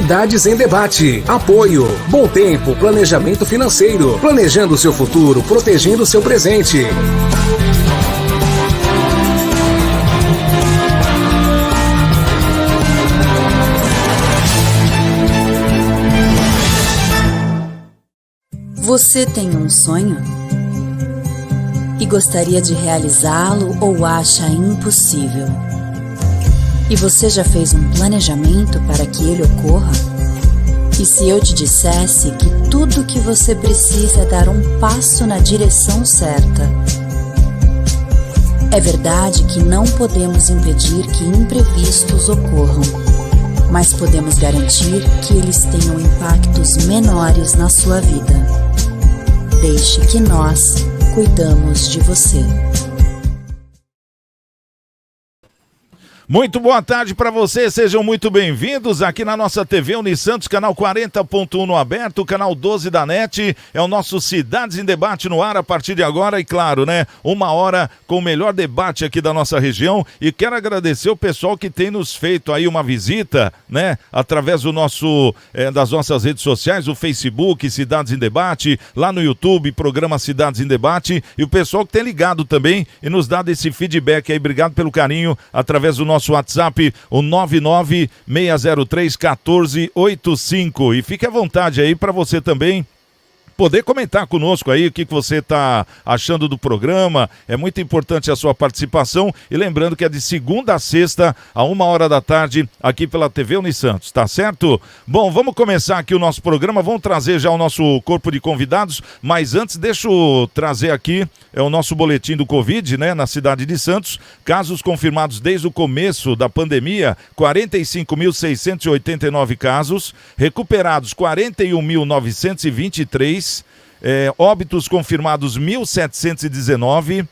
Cidades em Debate. Apoio. Bom Tempo, planejamento financeiro. Planejando o seu futuro, protegendo o seu presente. Você tem um sonho? E gostaria de realizá-lo ou acha impossível? E você já fez um planejamento para que ele ocorra? E se eu te dissesse que tudo o que você precisa é dar um passo na direção certa? É verdade que não podemos impedir que imprevistos ocorram, mas podemos garantir que eles tenham impactos menores na sua vida. Deixe que nós cuidamos de você. Muito boa tarde para vocês, sejam muito bem-vindos aqui na nossa TV Unisantos, canal 40.1 no aberto, canal 12 da NET, é o nosso Cidades em Debate no ar a partir de agora e claro, né, 1 hora com o melhor debate aqui da nossa região e quero agradecer o pessoal que tem nos feito aí uma visita, né, através do nosso, das nossas redes sociais, o Facebook Cidades em Debate, lá no YouTube, programa Cidades em Debate e o pessoal que tem ligado também e nos dado esse feedback aí, obrigado pelo carinho, através do nosso WhatsApp, o 996031485. E fique à vontade aí para você também poder comentar conosco aí o que você está achando do programa. É muito importante a sua participação e lembrando que é de segunda a sexta a 1 hora da tarde aqui pela TV Unisantos, tá certo? Bom, vamos começar aqui o nosso programa, vamos trazer já o nosso corpo de convidados, mas antes deixa eu trazer aqui o nosso boletim do Covid, né, na cidade de Santos, casos confirmados desde o começo da pandemia, 45.689 casos, recuperados 41.923, óbitos confirmados 1.719,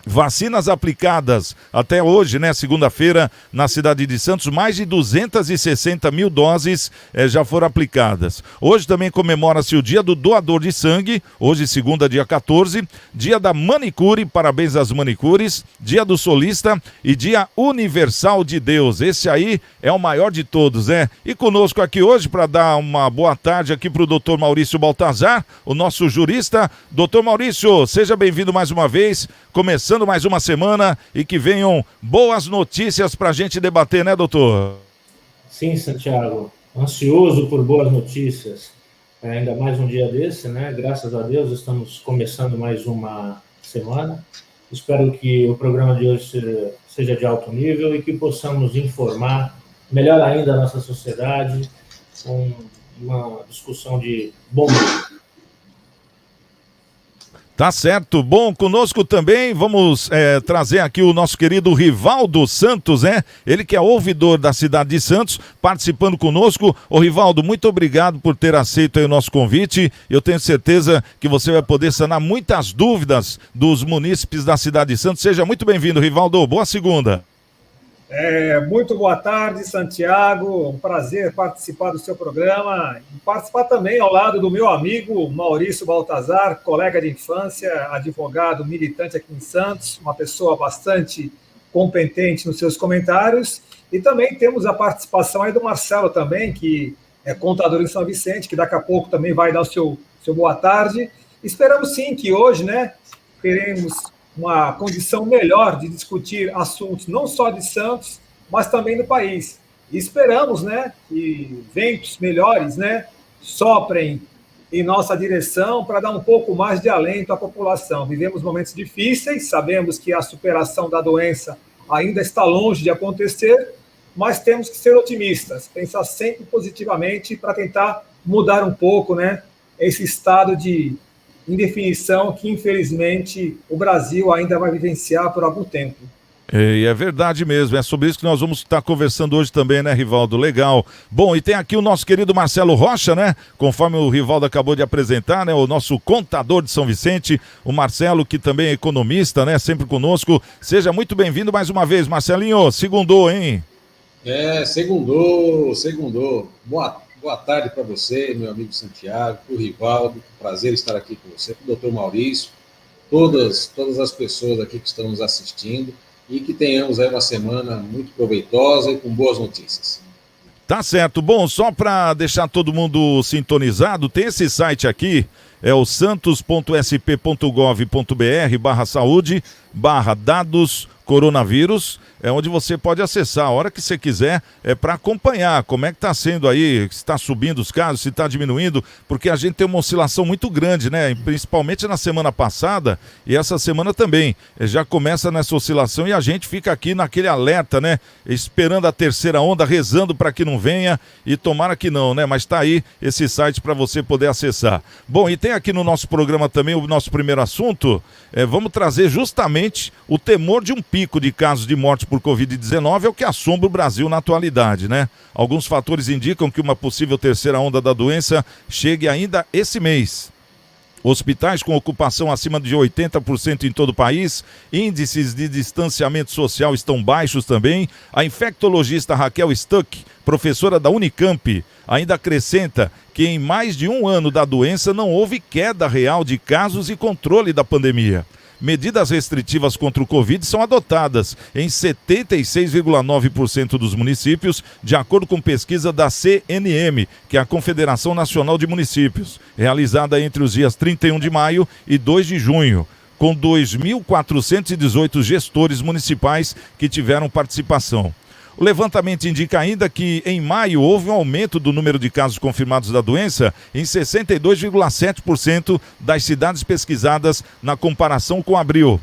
vacinas aplicadas até hoje, né, segunda-feira, na cidade de Santos, mais de 260 mil doses já foram aplicadas. Hoje também comemora-se o dia do doador de sangue, hoje segunda, dia 14, dia da manicure, parabéns às manicures, dia do solista e dia universal de Deus. Esse aí é o maior de todos, né? E conosco aqui hoje, para dar uma boa tarde aqui para o doutor Maurício Baltazar, o nosso jurista. Doutor Maurício, seja bem-vindo mais uma vez, começando mais uma semana e que venham boas notícias para a gente debater, né, doutor? Sim, Santiago, ansioso por boas notícias, ainda mais um dia desse, né? Graças a Deus estamos começando mais uma semana. Espero que o programa de hoje seja de alto nível e que possamos informar melhor ainda a nossa sociedade com uma discussão de bom nível. Tá certo. Bom, conosco também vamos trazer aqui o nosso querido Rivaldo Santos, né? Ele que é ouvidor da cidade de Santos, participando conosco. Ô Rivaldo, muito obrigado por ter aceito aí o nosso convite. Eu tenho certeza que você vai poder sanar muitas dúvidas dos munícipes da cidade de Santos. Seja muito bem-vindo, Rivaldo. Boa segunda. Muito boa tarde, Santiago. Um prazer participar do seu programa e participar também ao lado do meu amigo Maurício Baltazar, colega de infância, advogado militante aqui em Santos, uma pessoa bastante competente nos seus comentários. E também temos a participação aí do Marcelo também, que é contador em São Vicente, que daqui a pouco também vai dar o seu boa tarde. Esperamos sim que hoje, né, teremos uma condição melhor de discutir assuntos não só de Santos, mas também do país. E esperamos, né, que ventos melhores, né, soprem em nossa direção para dar um pouco mais de alento à população. Vivemos momentos difíceis, sabemos que a superação da doença ainda está longe de acontecer, mas temos que ser otimistas, pensar sempre positivamente para tentar mudar um pouco, né, esse estado de indefinição que, infelizmente, o Brasil ainda vai vivenciar por algum tempo. É verdade mesmo, é sobre isso que nós vamos estar conversando hoje também, né, Rivaldo? Legal. Bom, e tem aqui o nosso querido Marcelo Rocha, né? Conforme o Rivaldo acabou de apresentar, né? O nosso contador de São Vicente, o Marcelo, que também é economista, né? Sempre conosco. Seja muito bem-vindo mais uma vez, Marcelinho. Segundou, hein? Segundou. Boa tarde para você, meu amigo Santiago, para o Rivaldo, prazer estar aqui com você, para o doutor Maurício, todas as pessoas aqui que estão nos assistindo e que tenhamos aí uma semana muito proveitosa e com boas notícias. Tá certo. Bom, só para deixar todo mundo sintonizado, tem esse site aqui, é o santos.sp.gov.br/saúde/dados coronavírus, é onde você pode acessar a hora que você quiser, para acompanhar como é que está sendo aí, se está subindo os casos, se está diminuindo, porque a gente tem uma oscilação muito grande, né? Principalmente na semana passada e essa semana também. Já começa nessa oscilação e a gente fica aqui naquele alerta, né? Esperando a terceira onda, rezando para que não venha e tomara que não, né? Mas está aí esse site para você poder acessar. Bom, e tem aqui no nosso programa também o nosso primeiro assunto, vamos trazer justamente o temor de um pico de casos de morte por Covid-19 é o que assombra o Brasil na atualidade, né? Alguns fatores indicam que uma possível terceira onda da doença chegue ainda esse mês. Hospitais com ocupação acima de 80% em todo o país, índices de distanciamento social estão baixos também. A infectologista Raquel Stuck, professora da Unicamp, ainda acrescenta que em mais de um ano da doença não houve queda real de casos e controle da pandemia. Medidas restritivas contra o Covid são adotadas em 76,9% dos municípios, de acordo com pesquisa da CNM, que é a Confederação Nacional de Municípios, realizada entre os dias 31 de maio e 2 de junho, com 2.418 gestores municipais que tiveram participação. O levantamento indica ainda que em maio houve um aumento do número de casos confirmados da doença em 62,7% das cidades pesquisadas na comparação com abril.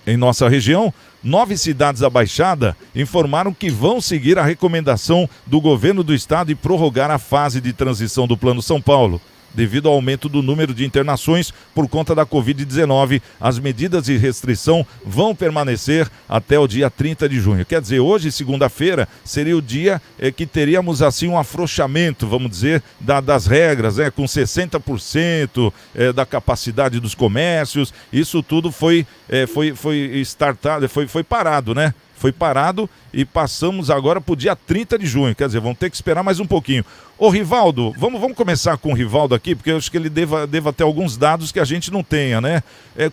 Em nossa região, 9 cidades da Baixada informaram que vão seguir a recomendação do governo do estado e prorrogar a fase de transição do Plano São Paulo. Devido ao aumento do número de internações por conta da Covid-19, as medidas de restrição vão permanecer até o dia 30 de junho. Quer dizer, hoje, segunda-feira, seria o dia que teríamos assim um afrouxamento, vamos dizer, das regras, com 60% da capacidade dos comércios. Isso tudo foi startado, foi parado, né? Foi parado e passamos agora para o dia 30 de junho, quer dizer, vamos ter que esperar mais um pouquinho. Ô Rivaldo, vamos começar com o Rivaldo aqui, porque eu acho que ele deva ter alguns dados que a gente não tenha, né?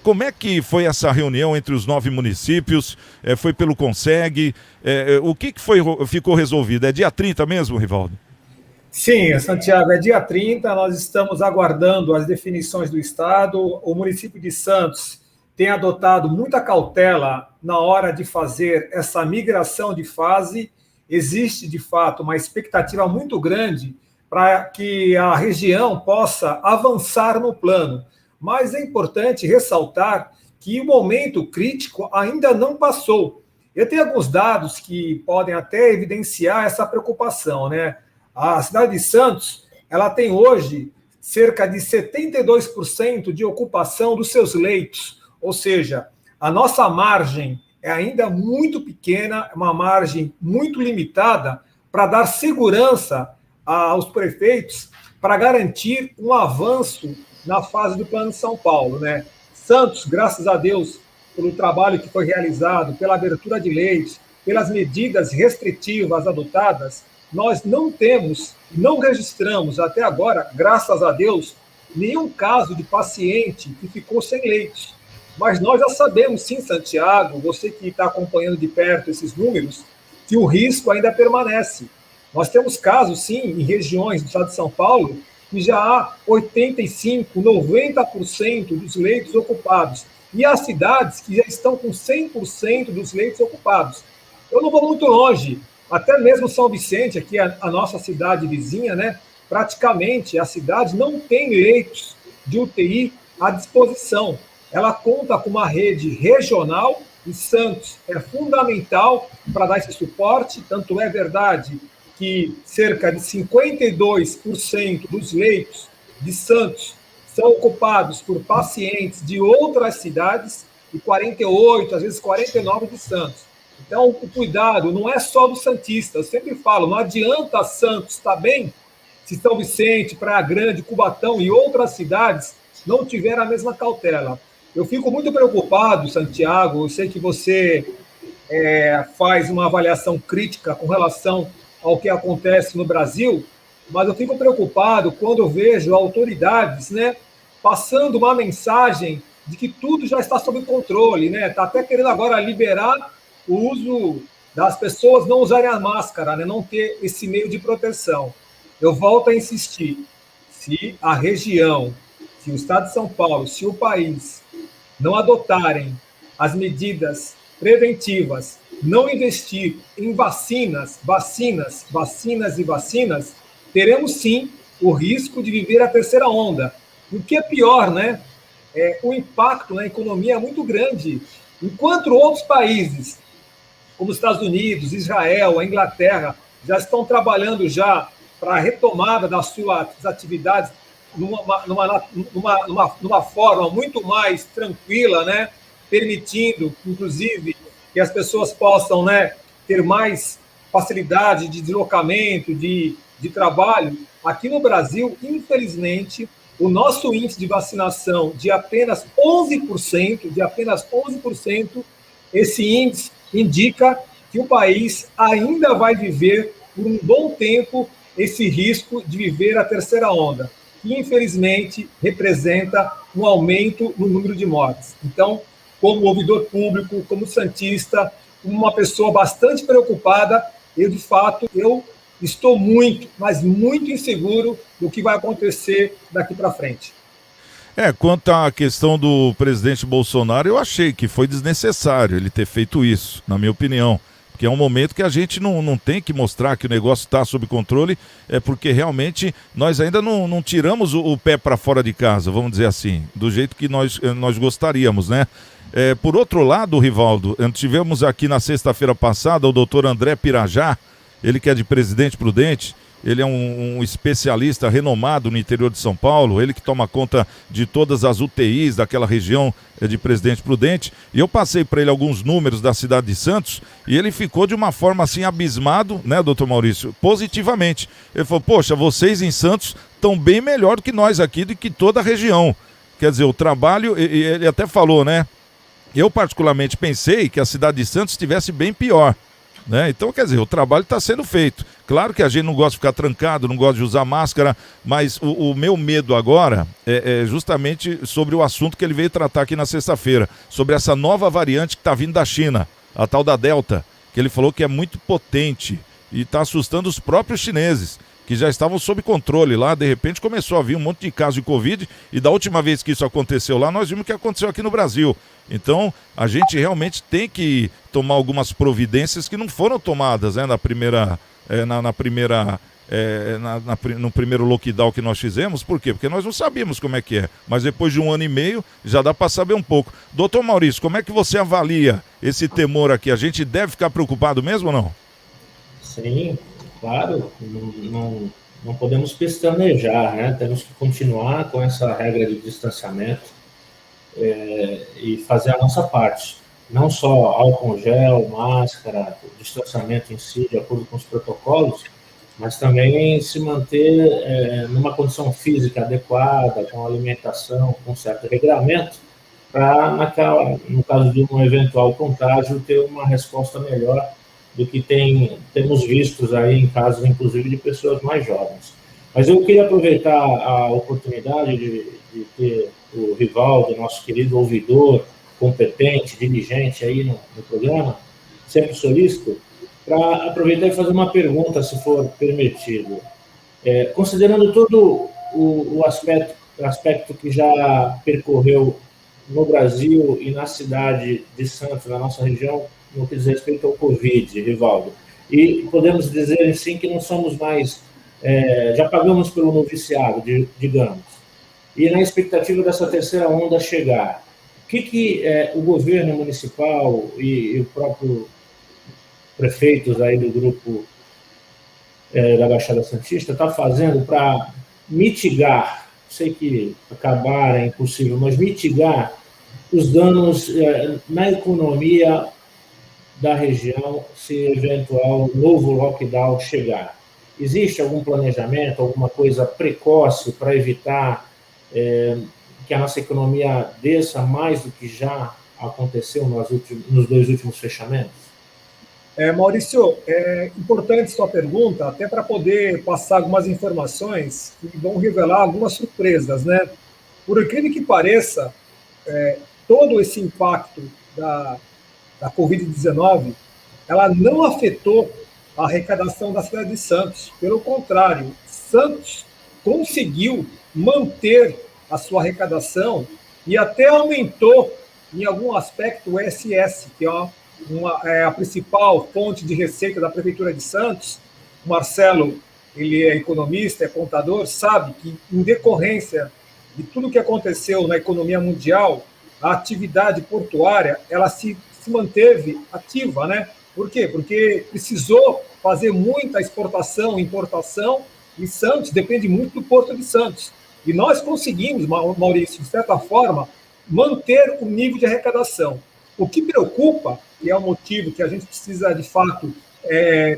Como é que foi essa reunião entre os 9 municípios? Foi pelo Conseg? O que ficou resolvido? É dia 30 mesmo, Rivaldo? Sim, Santiago, é dia 30, nós estamos aguardando as definições do Estado. O município de Santos tem adotado muita cautela na hora de fazer essa migração de fase. Existe, de fato, uma expectativa muito grande para que a região possa avançar no plano. Mas é importante ressaltar que o momento crítico ainda não passou. Eu tenho alguns dados que podem até evidenciar essa preocupação, né? A cidade de Santos, ela tem hoje cerca de 72% de ocupação dos seus leitos. Ou seja, a nossa margem é ainda muito pequena, uma margem muito limitada para dar segurança aos prefeitos para garantir um avanço na fase do Plano São Paulo, né? Santos, graças a Deus, pelo trabalho que foi realizado, pela abertura de leitos, pelas medidas restritivas adotadas, nós não registramos até agora, graças a Deus, nenhum caso de paciente que ficou sem leitos. Mas nós já sabemos, sim, Santiago, você que está acompanhando de perto esses números, que o risco ainda permanece. Nós temos casos, sim, em regiões do estado de São Paulo, que já há 85%, 90% dos leitos ocupados. E há cidades que já estão com 100% dos leitos ocupados. Eu não vou muito longe, até mesmo São Vicente, aqui a nossa cidade vizinha, né? Praticamente a cidade não tem leitos de UTI à disposição. Ela conta com uma rede regional e Santos é fundamental para dar esse suporte. Tanto é verdade que cerca de 52% dos leitos de Santos são ocupados por pacientes de outras cidades e 48%, às vezes 49% de Santos. Então, o cuidado não é só do santista. Eu sempre falo, não adianta Santos estar bem se São Vicente, Praia Grande, Cubatão e outras cidades não tiverem a mesma cautela. Eu fico muito preocupado, Santiago, eu sei que você faz uma avaliação crítica com relação ao que acontece no Brasil, mas eu fico preocupado quando eu vejo autoridades, né, passando uma mensagem de que tudo já está sob controle, né? Está até querendo agora liberar o uso das pessoas não usarem a máscara, né? Não ter esse meio de proteção. Eu volto a insistir, se a região, se o Estado de São Paulo, se o país não adotarem as medidas preventivas, não investir em vacinas, teremos sim o risco de viver a terceira onda. E o que é pior, né? O impacto na economia é muito grande. Enquanto outros países, como os Estados Unidos, Israel, a Inglaterra, já estão trabalhando já para a retomada das suas atividades numa forma muito mais tranquila, né? Permitindo, inclusive, que as pessoas possam, né, ter mais facilidade de deslocamento, de trabalho. Aqui no Brasil, infelizmente, o nosso índice de vacinação de apenas 11%, esse índice indica que o país ainda vai viver por um bom tempo esse risco de viver a terceira onda, que infelizmente representa um aumento no número de mortes. Então, como ouvidor público, como santista, como uma pessoa bastante preocupada, eu estou muito, mas muito inseguro do que vai acontecer daqui para frente. Quanto à questão do presidente Bolsonaro, eu achei que foi desnecessário ele ter feito isso, na minha opinião. Porque é um momento que a gente não tem que mostrar que o negócio está sob controle, porque realmente nós ainda não tiramos o pé para fora de casa, vamos dizer assim, do jeito que nós gostaríamos, né? Por outro lado, Rivaldo, tivemos aqui na sexta-feira passada o doutor André Pirajá, ele que é de Presidente Prudente. Ele é um especialista renomado no interior de São Paulo, ele que toma conta de todas as UTIs daquela região de Presidente Prudente, e eu passei para ele alguns números da cidade de Santos, e ele ficou de uma forma assim abismado, né, doutor Maurício, positivamente. Ele falou, poxa, vocês em Santos estão bem melhor do que nós aqui, do que toda a região. Quer dizer, o trabalho, e ele até falou, né, eu particularmente pensei que a cidade de Santos estivesse bem pior. Né? Então, quer dizer, o trabalho está sendo feito. Claro que a gente não gosta de ficar trancado, não gosta de usar máscara, mas o meu medo agora é justamente sobre o assunto que ele veio tratar aqui na sexta-feira, sobre essa nova variante que está vindo da China, a tal da Delta, que ele falou que é muito potente e está assustando os próprios chineses, que já estavam sob controle lá. De repente começou a vir um monte de casos de Covid, e da última vez que isso aconteceu lá, nós vimos o que aconteceu aqui no Brasil. Então, a gente realmente tem que tomar algumas providências que não foram tomadas, né, no primeiro lockdown que nós fizemos. Por quê? Porque nós não sabíamos como é que é. Mas depois de 1 ano e meio, já dá para saber um pouco. Doutor Maurício, como é que você avalia esse temor aqui? A gente deve ficar preocupado mesmo ou não? Sim, claro. Não podemos pestanejar, né? Temos que continuar com essa regra de distanciamento. E fazer a nossa parte, não só álcool gel, máscara, o distanciamento em si, de acordo com os protocolos, mas também se manter numa condição física adequada, com alimentação, com certo regramento, para, no caso de um eventual contágio, ter uma resposta melhor do que temos vistos aí em casos, inclusive, de pessoas mais jovens. Mas eu queria aproveitar a oportunidade de ter o Rivaldo, nosso querido ouvidor, competente, diligente aí no programa, sempre solícito, para aproveitar e fazer uma pergunta, se for permitido. Considerando todo o aspecto que já percorreu no Brasil e na cidade de Santos, na nossa região, no que diz respeito ao Covid, Rivaldo, e podemos dizer, sim, que não somos mais, já pagamos pelo noviciado, digamos, e na expectativa dessa terceira onda chegar, o que o governo municipal e o próprio prefeitos aí do grupo da Baixada Santista está fazendo para mitigar, sei que acabar é impossível, mas mitigar os danos na economia da região se eventual novo lockdown chegar? Existe algum planejamento, alguma coisa precoce para evitar que a nossa economia desça mais do que já aconteceu nos 2 últimos fechamentos? Maurício, é importante sua pergunta, até para poder passar algumas informações que vão revelar algumas surpresas, né? Por incrível que pareça, todo esse impacto da Covid-19, ela não afetou a arrecadação da cidade de Santos. Pelo contrário, Santos conseguiu manter a sua arrecadação e até aumentou, em algum aspecto, o ISS, que é a principal fonte de receita da Prefeitura de Santos. O Marcelo, ele é economista, é contador, sabe que, em decorrência de tudo que aconteceu na economia mundial, a atividade portuária ela se manteve ativa, né? Por quê? Porque precisou fazer muita exportação e importação, e Santos depende muito do Porto de Santos. E nós conseguimos, Maurício, de certa forma, manter o nível de arrecadação. O que preocupa, e é o motivo que a gente precisa, de fato,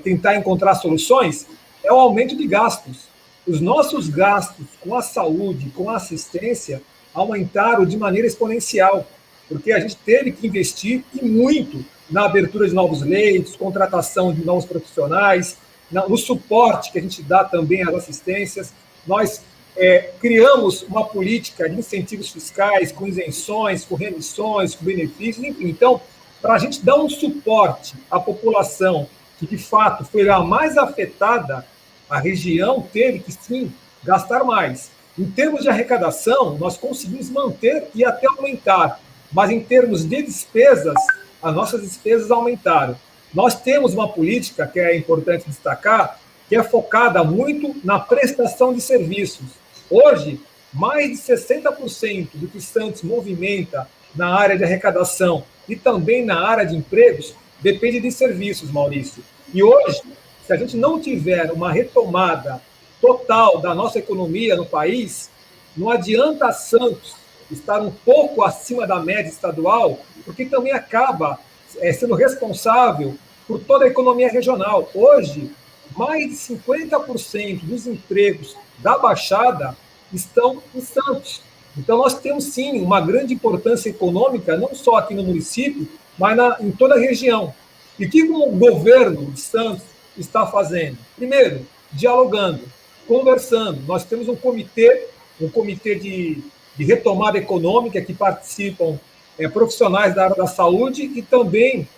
tentar encontrar soluções, é o aumento de gastos. Os nossos gastos com a saúde, com a assistência, aumentaram de maneira exponencial, porque a gente teve que investir e muito na abertura de novos leitos, contratação de novos profissionais, no suporte que a gente dá também às assistências. Nós criamos uma política de incentivos fiscais, com isenções, com remissões, com benefícios, enfim. Então, para a gente dar um suporte à população que, de fato, foi a mais afetada, a região teve que, sim, gastar mais. Em termos de arrecadação, nós conseguimos manter e até aumentar, mas em termos de despesas, as nossas despesas aumentaram. Nós temos uma política, que é importante destacar, que é focada muito na prestação de serviços. Hoje, mais de 60% do que Santos movimenta na área de arrecadação e também na área de empregos depende de serviços, Maurício. E hoje, se a gente não tiver uma retomada total da nossa economia no país, não adianta Santos estar um pouco acima da média estadual, porque também acaba sendo responsável por toda a economia regional. Hoje, mais de 50% dos empregos da Baixada estão em Santos. Então, nós temos, sim, uma grande importância econômica, não só aqui no município, mas em toda a região. E o que o governo de Santos está fazendo? Primeiro, dialogando, conversando. Nós temos um comitê de retomada econômica que participam profissionais da área da saúde e também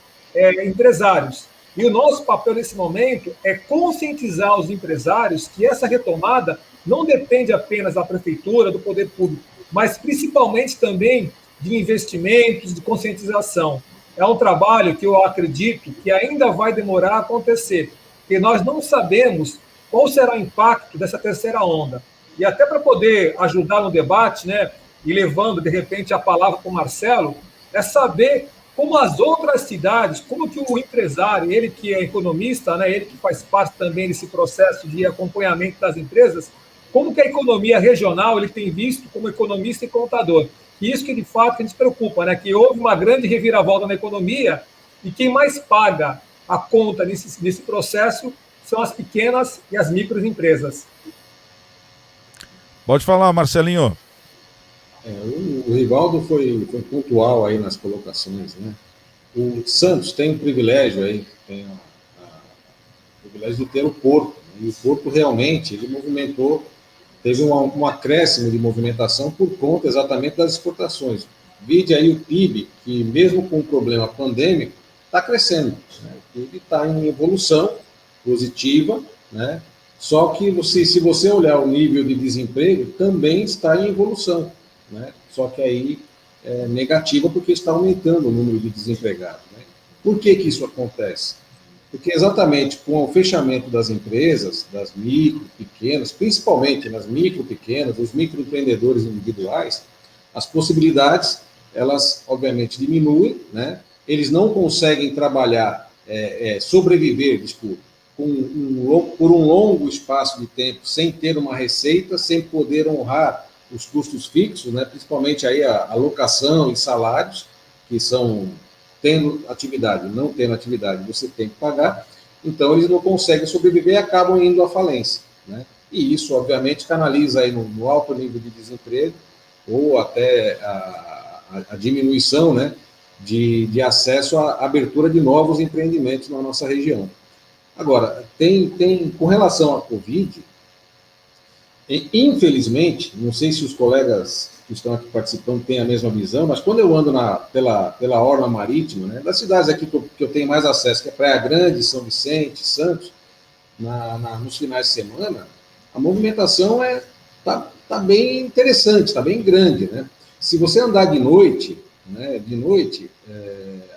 empresários. E o nosso papel nesse momento é conscientizar os empresários que essa retomada não depende apenas da prefeitura, do poder público, mas principalmente também de investimentos, de conscientização. É um trabalho que eu acredito que ainda vai demorar a acontecer, porque nós não sabemos qual será o impacto dessa terceira onda. E até para poder ajudar no debate, né, e levando, de repente, a palavra para o Marcelo, é saber como as outras cidades, como que o empresário, ele que é economista, né, ele que faz parte também desse processo de acompanhamento das empresas, como que a economia regional ele tem visto como economista e contador. E isso que, de fato, a gente se preocupa, né, que houve uma grande reviravolta na economia e quem mais paga a conta nesse processo são as pequenas e as microempresas. Pode falar, Marcelinho. O Rivaldo foi pontual aí nas colocações, né? O Santos tem um privilégio aí, tem o privilégio de ter o Porto, né? E o Porto realmente ele teve um acréscimo de movimentação por conta exatamente das exportações. Vide aí o PIB, que mesmo com o problema pandêmico, está crescendo, né? O PIB está em evolução positiva, né? Só que se você olhar o nível de desemprego, também está em evolução, né? Só que aí é negativa porque está aumentando o número de desempregados, né? Por que isso acontece? Porque exatamente com o fechamento das empresas, das micro, pequenas, principalmente nas micro, pequenas, os microempreendedores individuais, as possibilidades, elas obviamente diminuem, né? Eles não conseguem trabalhar, sobreviver, desculpa, por um longo espaço de tempo, sem ter uma receita, sem poder honrar os custos fixos, né? Principalmente aí a locação e salários, que são, tendo atividade, não tendo atividade, você tem que pagar, então eles não conseguem sobreviver e acabam indo à falência, né? E isso, obviamente, canaliza aí no alto nível de desemprego, ou até a diminuição, né, de acesso à abertura de novos empreendimentos na nossa região. Agora, com relação à Covid, Infelizmente, não sei se os colegas que estão aqui participando têm a mesma visão, mas quando eu ando pela orla marítima, né, das cidades aqui que eu tenho mais acesso, que é Praia Grande, São Vicente, Santos, nos finais de semana, a movimentação tá bem interessante, está bem grande, né? Se você andar de noite, né,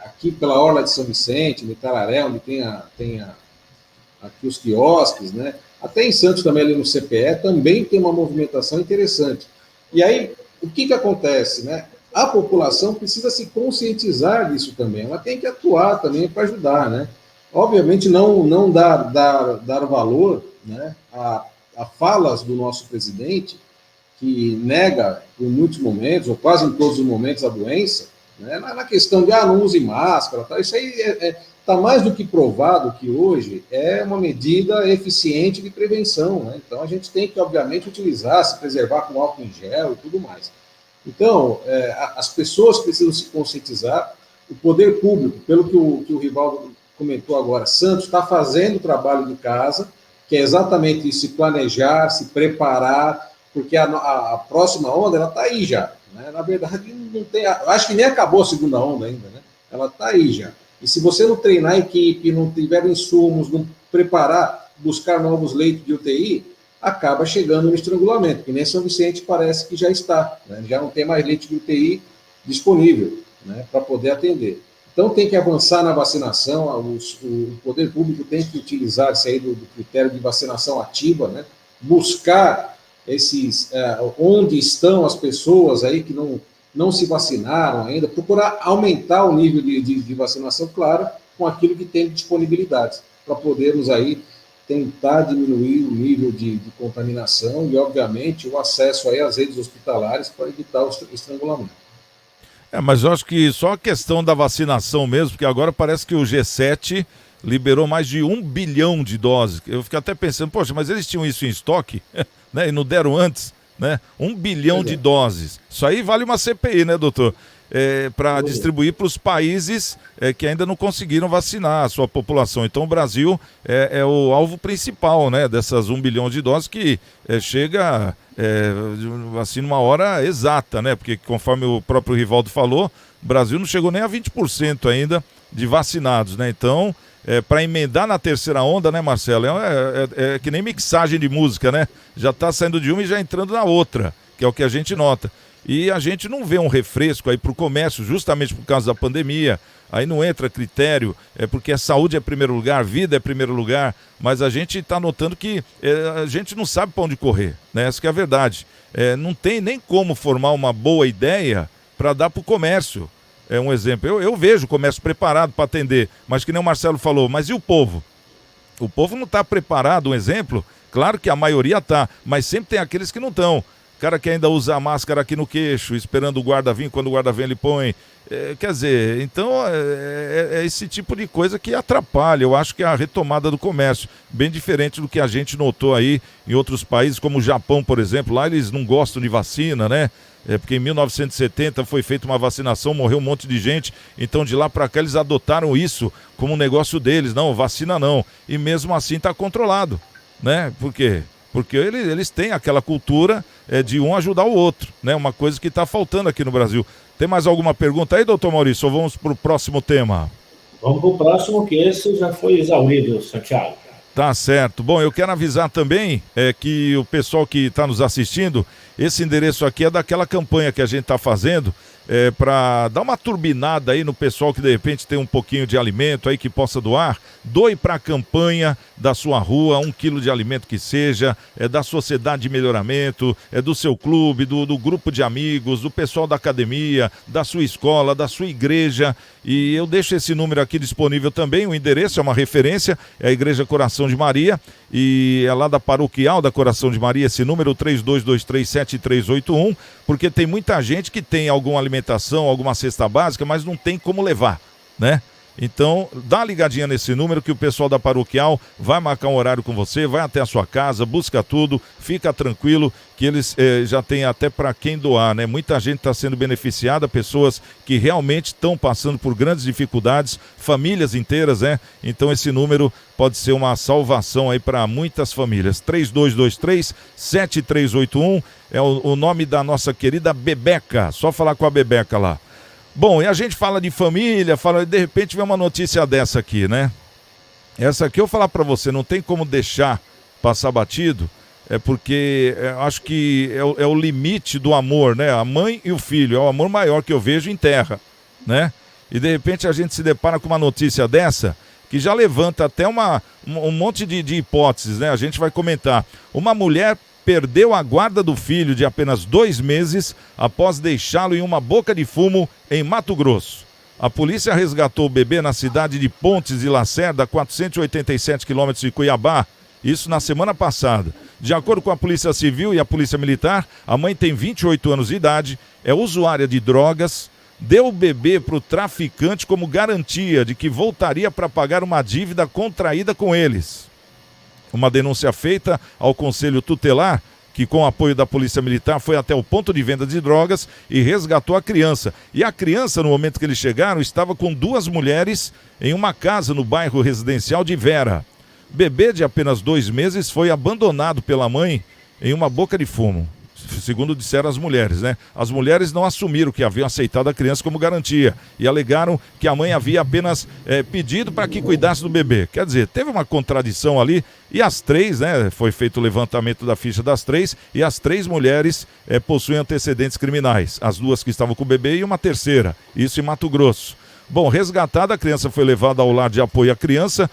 aqui pela orla de São Vicente, no Itararé, onde tem aqui os quiosques, né? Até em Santos também, ali no CPE, também tem uma movimentação interessante. E aí, o que acontece, né? A população precisa se conscientizar disso também, ela tem que atuar também para ajudar, né? Obviamente, não dar valor, né, a falas do nosso presidente, que nega em muitos momentos, ou quase em todos os momentos, a doença, né, na questão de não use máscara, tá? Isso aí está mais do que provado que hoje é uma medida eficiente de prevenção, né? Então a gente tem que, obviamente, utilizar, se preservar com álcool em gel e tudo mais. Então, as pessoas precisam se conscientizar, o poder público, pelo que o Rivaldo comentou agora, Santos está fazendo o trabalho de casa, que é exatamente se planejar, se preparar, porque a próxima onda ela está aí já, né? Na verdade, não tem, acho que nem acabou a segunda onda ainda, né? Ela está aí já. E se você não treinar a equipe, não tiver insumos, não preparar, buscar novos leitos de UTI, acaba chegando no estrangulamento, que nem São Vicente parece que já está, né? Já não tem mais leite de UTI disponível, né, para poder atender. Então tem que avançar na vacinação, o poder público tem que utilizar isso aí do critério de vacinação ativa, né, buscar onde estão as pessoas aí que não se vacinaram ainda, procurar aumentar o nível de vacinação, claro, com aquilo que tem de disponibilidade, para podermos aí tentar diminuir o nível de contaminação e, obviamente, o acesso aí às redes hospitalares para evitar o estrangulamento. Mas eu acho que só a questão da vacinação mesmo, porque agora parece que o G7 liberou mais de 1 bilhão de doses. Eu fiquei até pensando, poxa, mas eles tinham isso em estoque, né, e não deram antes, né? 1 bilhão de doses. Isso aí vale uma CPI, né, doutor? Para distribuir para os países que ainda não conseguiram vacinar a sua população. Então o Brasil é o alvo principal, né, dessas 1 bilhão de doses que chega assim numa hora exata, né? Porque conforme o próprio Rivaldo falou, o Brasil não chegou nem a 20% ainda de vacinados, né? Então, para emendar na terceira onda, né, Marcelo? É que nem mixagem de música, né? Já está saindo de uma e já entrando na outra, que é o que a gente nota. E a gente não vê um refresco aí para o comércio, justamente por causa da pandemia. Aí não entra critério, porque a saúde é primeiro lugar, vida é primeiro lugar, mas a gente está notando que a gente não sabe para onde correr, né? Essa que é a verdade. Não tem nem como formar uma boa ideia para dar para o comércio. É um exemplo. Eu vejo o comércio preparado para atender, mas que nem o Marcelo falou, mas e o povo? O povo não está preparado, um exemplo? Claro que a maioria está, mas sempre tem aqueles que não estão. O cara que ainda usa a máscara aqui no queixo, esperando o guarda vir, quando o guarda vem ele põe. Quer dizer, então é esse tipo de coisa que atrapalha, eu acho que é a retomada do comércio, bem diferente do que a gente notou aí em outros países, como o Japão, por exemplo. Lá eles não gostam de vacina, né? Porque em 1970 foi feita uma vacinação, morreu um monte de gente, então de lá para cá eles adotaram isso como um negócio deles, não, vacina não, e mesmo assim está controlado, né? Por quê? Porque eles têm aquela cultura de um ajudar o outro, né? Uma coisa que está faltando aqui no Brasil. Tem mais alguma pergunta aí, doutor Maurício, ou vamos para o próximo tema? Vamos para o próximo, que esse já foi exaurido, Santiago. Tá certo. Bom, eu quero avisar também que o pessoal que está nos assistindo, esse endereço aqui é daquela campanha que a gente está fazendo para dar uma turbinada aí no pessoal que de repente tem um pouquinho de alimento aí que possa doar. Doe para a campanha da sua rua, 1 quilo de alimento que seja, da sociedade de melhoramento, do seu clube, do grupo de amigos, do pessoal da academia, da sua escola, da sua igreja. E eu deixo esse número aqui disponível também, o endereço é uma referência, é a Igreja Coração de Maria, e é lá da Paroquial da Coração de Maria, esse número 32237381, porque tem muita gente que tem alguma alimentação, alguma cesta básica, mas não tem como levar, né? Então, dá uma ligadinha nesse número que o pessoal da Paroquial vai marcar um horário com você, vai até a sua casa, busca tudo, fica tranquilo que eles já têm até para quem doar, né? Muita gente está sendo beneficiada, pessoas que realmente estão passando por grandes dificuldades, famílias inteiras, né? Então esse número pode ser uma salvação aí para muitas famílias. 3223-7381 é o nome da nossa querida Bebeca, só falar com a Bebeca lá. Bom, e a gente fala de família, de repente vem uma notícia dessa aqui, né? Essa aqui eu falar para você, não tem como deixar passar batido, porque acho que é o limite do amor, né? A mãe e o filho, é o amor maior que eu vejo em terra, né? E de repente a gente se depara com uma notícia dessa, que já levanta até um monte de hipóteses, né? A gente vai comentar. Uma mulher perdeu a guarda do filho de apenas 2 meses após deixá-lo em uma boca de fumo em Mato Grosso. A polícia resgatou o bebê na cidade de Pontes de Lacerda, 487 quilômetros de Cuiabá, isso na semana passada. De acordo com a Polícia Civil e a Polícia Militar, a mãe tem 28 anos de idade, é usuária de drogas, deu o bebê para o traficante como garantia de que voltaria para pagar uma dívida contraída com eles. Uma denúncia feita ao Conselho Tutelar, que com o apoio da Polícia Militar foi até o ponto de venda de drogas e resgatou a criança. E a criança, no momento que eles chegaram, estava com 2 mulheres em uma casa no bairro residencial de Vera. Bebê de apenas 2 meses foi abandonado pela mãe em uma boca de fumo. Segundo disseram as mulheres, né? As mulheres não assumiram que haviam aceitado a criança como garantia e alegaram que a mãe havia apenas pedido para que cuidasse do bebê. Quer dizer, teve uma contradição ali e as 3, né? Foi feito o levantamento da ficha das 3 e as 3 mulheres possuem antecedentes criminais. As 2 que estavam com o bebê e uma terceira, isso em Mato Grosso. Bom, resgatada, a criança foi levada ao lar de apoio à criança,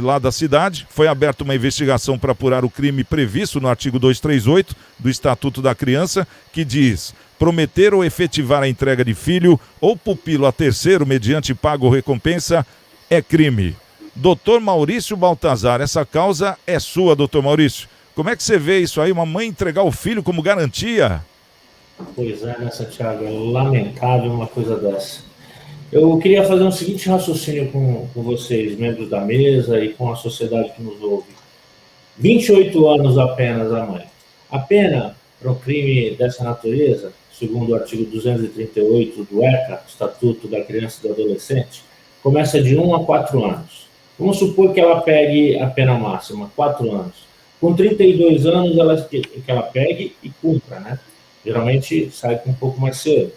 lá da cidade. Foi aberta uma investigação para apurar o crime previsto no artigo 238 do Estatuto da Criança, que diz: prometer ou efetivar a entrega de filho ou pupilo a terceiro mediante pago ou recompensa é crime. Doutor Maurício Baltazar, essa causa é sua, doutor Maurício. Como é que você vê isso aí, uma mãe entregar o filho como garantia? Pois é, né, Santiago? É lamentável uma coisa dessa. Eu queria fazer um seguinte raciocínio com vocês, membros da mesa, e com a sociedade que nos ouve. 28 anos apenas a mãe. A pena para um crime dessa natureza, segundo o artigo 238 do ECA, Estatuto da Criança e do Adolescente, começa de 1 a 4 anos. Vamos supor que ela pegue a pena máxima, 4 anos. Com 32 anos, que ela pegue e cumpra, né? Geralmente sai com um pouco mais cedo.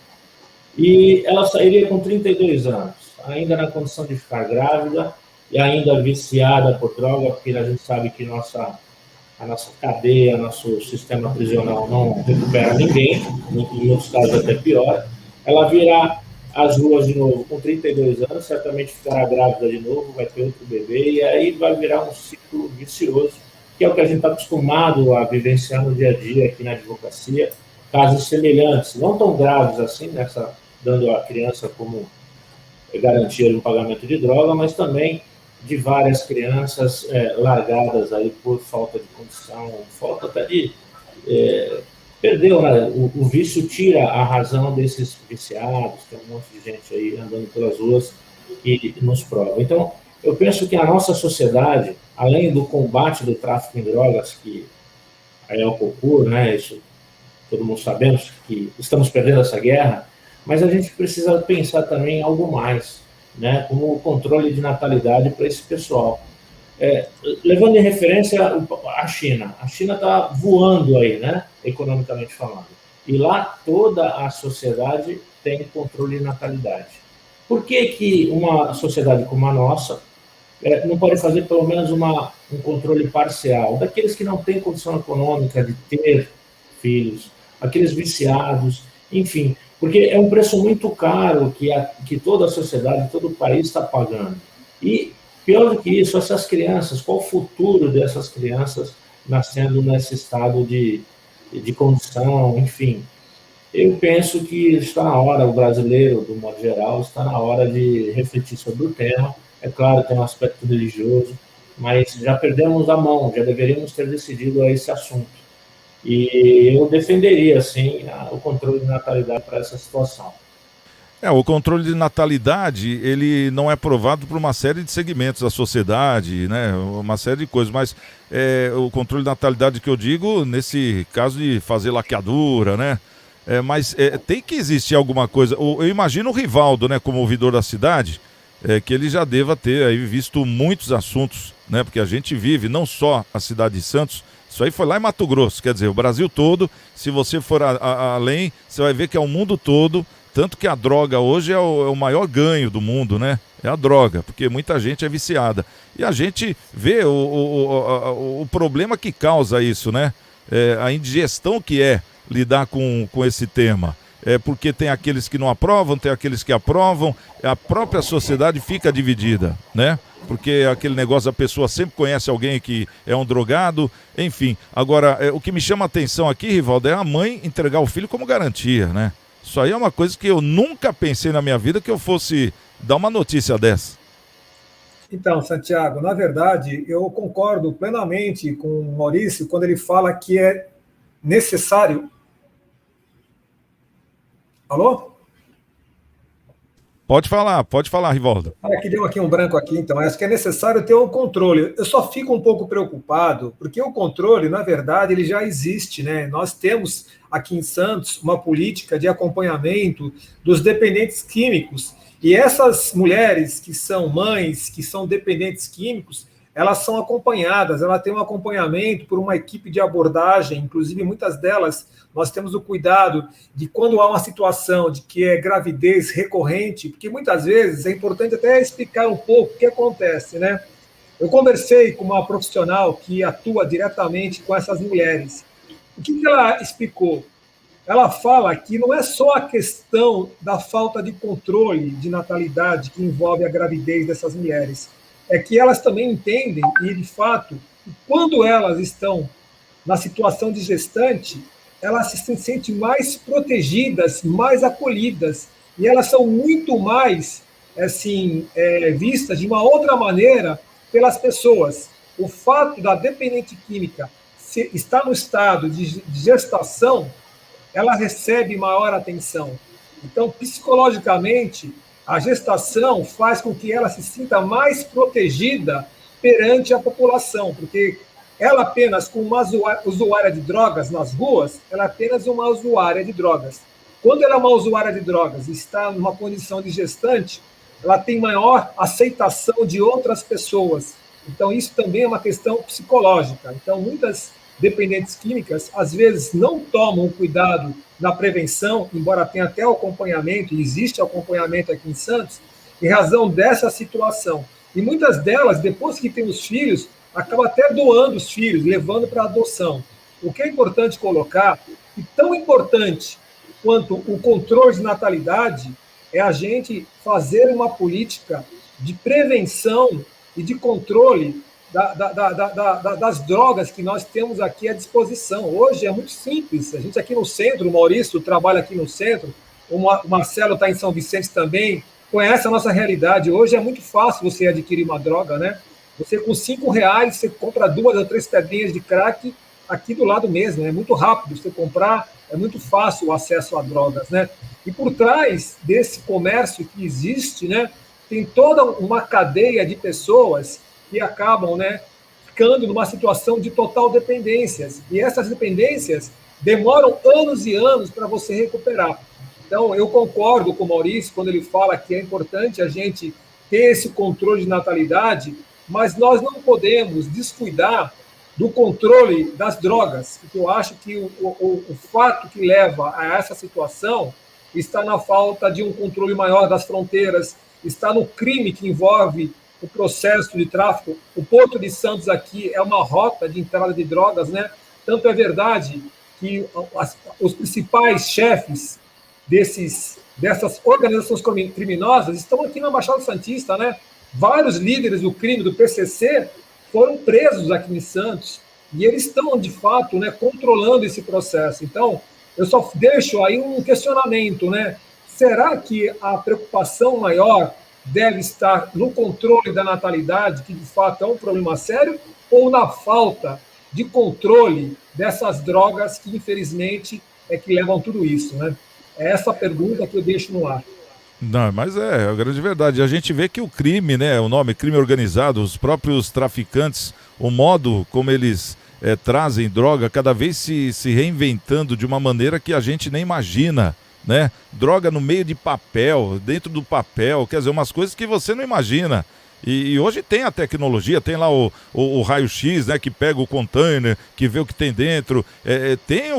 E ela sairia com 32 anos, ainda na condição de ficar grávida e ainda viciada por droga, porque a gente sabe que a nossa cadeia, nosso sistema prisional não recupera ninguém, em muitos casos até pior. Ela virá às ruas de novo com 32 anos, certamente ficará grávida de novo, vai ter outro bebê, e aí vai virar um ciclo vicioso, que é o que a gente está acostumado a vivenciar no dia a dia aqui na advocacia, casos semelhantes, não tão graves assim, dando a criança como garantia de um pagamento de droga, mas também de várias crianças largadas aí por falta de condição, falta até de... perdeu, né? O vício tira a razão desses viciados, tem um monte de gente aí andando pelas ruas e nos prova. Então, eu penso que a nossa sociedade, além do combate do tráfico em drogas, que é o concurso, né? Isso todo mundo sabemos que estamos perdendo essa guerra, mas a gente precisa pensar também em algo mais, né, como o controle de natalidade para esse pessoal. Levando em referência a China. A China está voando aí, né, economicamente falando. E lá toda a sociedade tem controle de natalidade. Por que uma sociedade como a nossa não pode fazer pelo menos um controle parcial daqueles que não têm condição econômica de ter filhos, aqueles viciados, enfim, porque é um preço muito caro que toda a sociedade, todo o país está pagando. E, pior do que isso, essas crianças, qual o futuro dessas crianças nascendo nesse estado de condição, enfim. Eu penso que está na hora, o brasileiro, do modo geral, está na hora de refletir sobre o tema. É claro, tem um aspecto religioso, mas já perdemos a mão, já deveríamos ter decidido a esse assunto. E eu defenderia, sim, o controle de natalidade para essa situação. O controle de natalidade, ele não é provado por uma série de segmentos da sociedade, né? Uma série de coisas, mas o controle de natalidade que eu digo, nesse caso de fazer laqueadura, né? Mas tem que existir alguma coisa. Eu imagino o Rivaldo, né, como ouvidor da cidade, que ele já deva ter aí visto muitos assuntos, né? Porque a gente vive, não só a cidade de Santos, isso aí foi lá em Mato Grosso, quer dizer, o Brasil todo, se você for além, você vai ver que é o mundo todo. Tanto que a droga hoje é o maior ganho do mundo, né? É a droga, porque muita gente é viciada. E a gente vê o problema que causa isso, né? A indigestão que é lidar com esse tema. Porque tem aqueles que não aprovam, tem aqueles que aprovam. A própria sociedade fica dividida, né? Porque aquele negócio, a pessoa sempre conhece alguém que é um drogado, enfim. Agora, o que me chama a atenção aqui, Rivaldo, é a mãe entregar o filho como garantia, né? Isso aí é uma coisa que eu nunca pensei na minha vida que eu fosse dar uma notícia dessa. Então, Santiago, na verdade, eu concordo plenamente com o Maurício quando ele fala que é necessário... Alô? Pode falar, Rivaldo. Que deu aqui um branco aqui, então. Acho que é necessário ter um controle. Eu só fico um pouco preocupado, porque o controle, na verdade, ele já existe, né? Nós temos aqui em Santos uma política de acompanhamento dos dependentes químicos. E essas mulheres que são mães, que são dependentes químicos, elas são acompanhadas, ela tem um acompanhamento por uma equipe de abordagem, inclusive muitas delas nós temos o cuidado de quando há uma situação de que é gravidez recorrente, porque muitas vezes é importante até explicar um pouco o que acontece, né? Eu conversei com uma profissional que atua diretamente com essas mulheres. O que ela explicou? Ela fala que não é só a questão da falta de controle de natalidade que envolve a gravidez dessas mulheres, é que elas também entendem, e de fato, quando elas estão na situação de gestante, elas se sentem mais protegidas, mais acolhidas, e elas são muito mais assim, vistas de uma outra maneira pelas pessoas. O fato da dependente química estar no estado de gestação, ela recebe maior atenção. Então, psicologicamente, a gestação faz com que ela se sinta mais protegida perante a população, porque ela apenas, como uma usuária de drogas nas ruas, ela é apenas uma usuária de drogas. Quando ela é uma usuária de drogas e está numa condição de gestante, ela tem maior aceitação de outras pessoas. Então, isso também é uma questão psicológica. Então, muitas dependentes químicas, às vezes, não tomam cuidado na prevenção, embora tenha até o acompanhamento, e existe acompanhamento aqui em Santos, em razão dessa situação. E muitas delas, depois que têm os filhos, acabam até doando os filhos, levando para adoção. O que é importante colocar, e tão importante quanto o controle de natalidade, é a gente fazer uma política de prevenção e de controle das drogas que nós temos aqui à disposição. Hoje é muito simples. A gente aqui no centro, o Maurício trabalha aqui no centro, o Marcelo está em São Vicente também, conhece a nossa realidade. Hoje é muito fácil você adquirir uma droga, né? Você com R$5, você compra 2 ou 3 pedrinhas de crack aqui do lado mesmo. É muito rápido você comprar, é muito fácil o acesso a drogas, né? E por trás desse comércio que existe, né, tem toda uma cadeia de pessoas que acabam, né, ficando numa situação de total dependência. E essas dependências demoram anos e anos para você recuperar. Então, eu concordo com o Maurício quando ele fala que é importante a gente ter esse controle de natalidade, mas nós não podemos descuidar do controle das drogas, porque eu acho que o fato que leva a essa situação está na falta de um controle maior das fronteiras, está no crime que envolve o processo de tráfico. O Porto de Santos aqui é uma rota de entrada de drogas, né? Tanto é verdade que os principais chefes dessas organizações criminosas estão aqui na Baixada Santista, né? Vários líderes do crime do PCC foram presos aqui em Santos e eles estão, de fato, né, controlando esse processo. Então, eu só deixo aí um questionamento, né? Será que a preocupação maior deve estar no controle da natalidade, que de fato é um problema sério, ou na falta de controle dessas drogas que, infelizmente, é que levam tudo isso, né? É essa pergunta que eu deixo no ar. Não, mas é a grande verdade. A gente vê que o crime, né, o nome crime organizado, os próprios traficantes, o modo como eles trazem droga, cada vez se reinventando de uma maneira que a gente nem imagina, né? Droga no meio de papel, dentro do papel, quer dizer, umas coisas que você não imagina. E hoje tem a tecnologia, tem lá o raio-x, né, que pega o container, que vê o que tem dentro, tem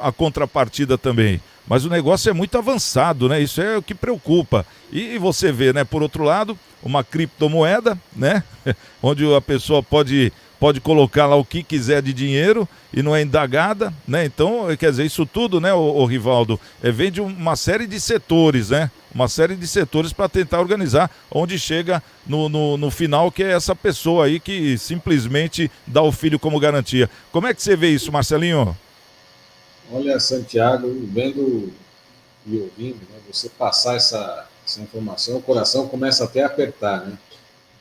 a contrapartida também. Mas o negócio é muito avançado, né? Isso é o que preocupa. E você vê, né, por outro lado, uma criptomoeda, né, onde a pessoa pode colocar lá o que quiser de dinheiro e não é indagada, né? Então, quer dizer, isso tudo, né, o Rivaldo, vem de uma série de setores, né? Uma série de setores para tentar organizar, onde chega no final, que é essa pessoa aí que simplesmente dá o filho como garantia. Como é que você vê isso, Marcelinho? Olha, Santiago, vendo e ouvindo, né, você passar essa informação, o coração começa até a apertar, né?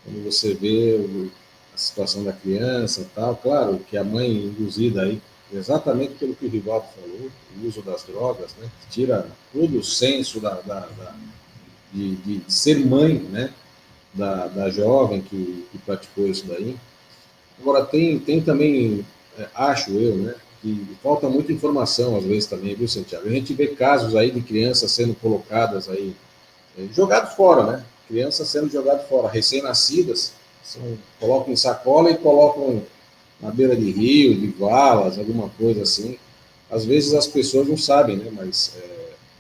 Quando você vê a situação da criança e tal, claro que a mãe induzida aí, exatamente pelo que o Rivaldo falou, o uso das drogas, né, tira todo o senso de ser mãe, né, da jovem que praticou isso daí. Agora, tem também, acho eu, né, que falta muita informação às vezes também, viu, Santiago? A gente vê casos aí de crianças sendo colocadas aí, jogadas fora, né? Crianças sendo jogadas fora, recém-nascidas, colocam em sacola e colocam na beira de rio, de valas, alguma coisa assim. Às vezes as pessoas não sabem, né? Mas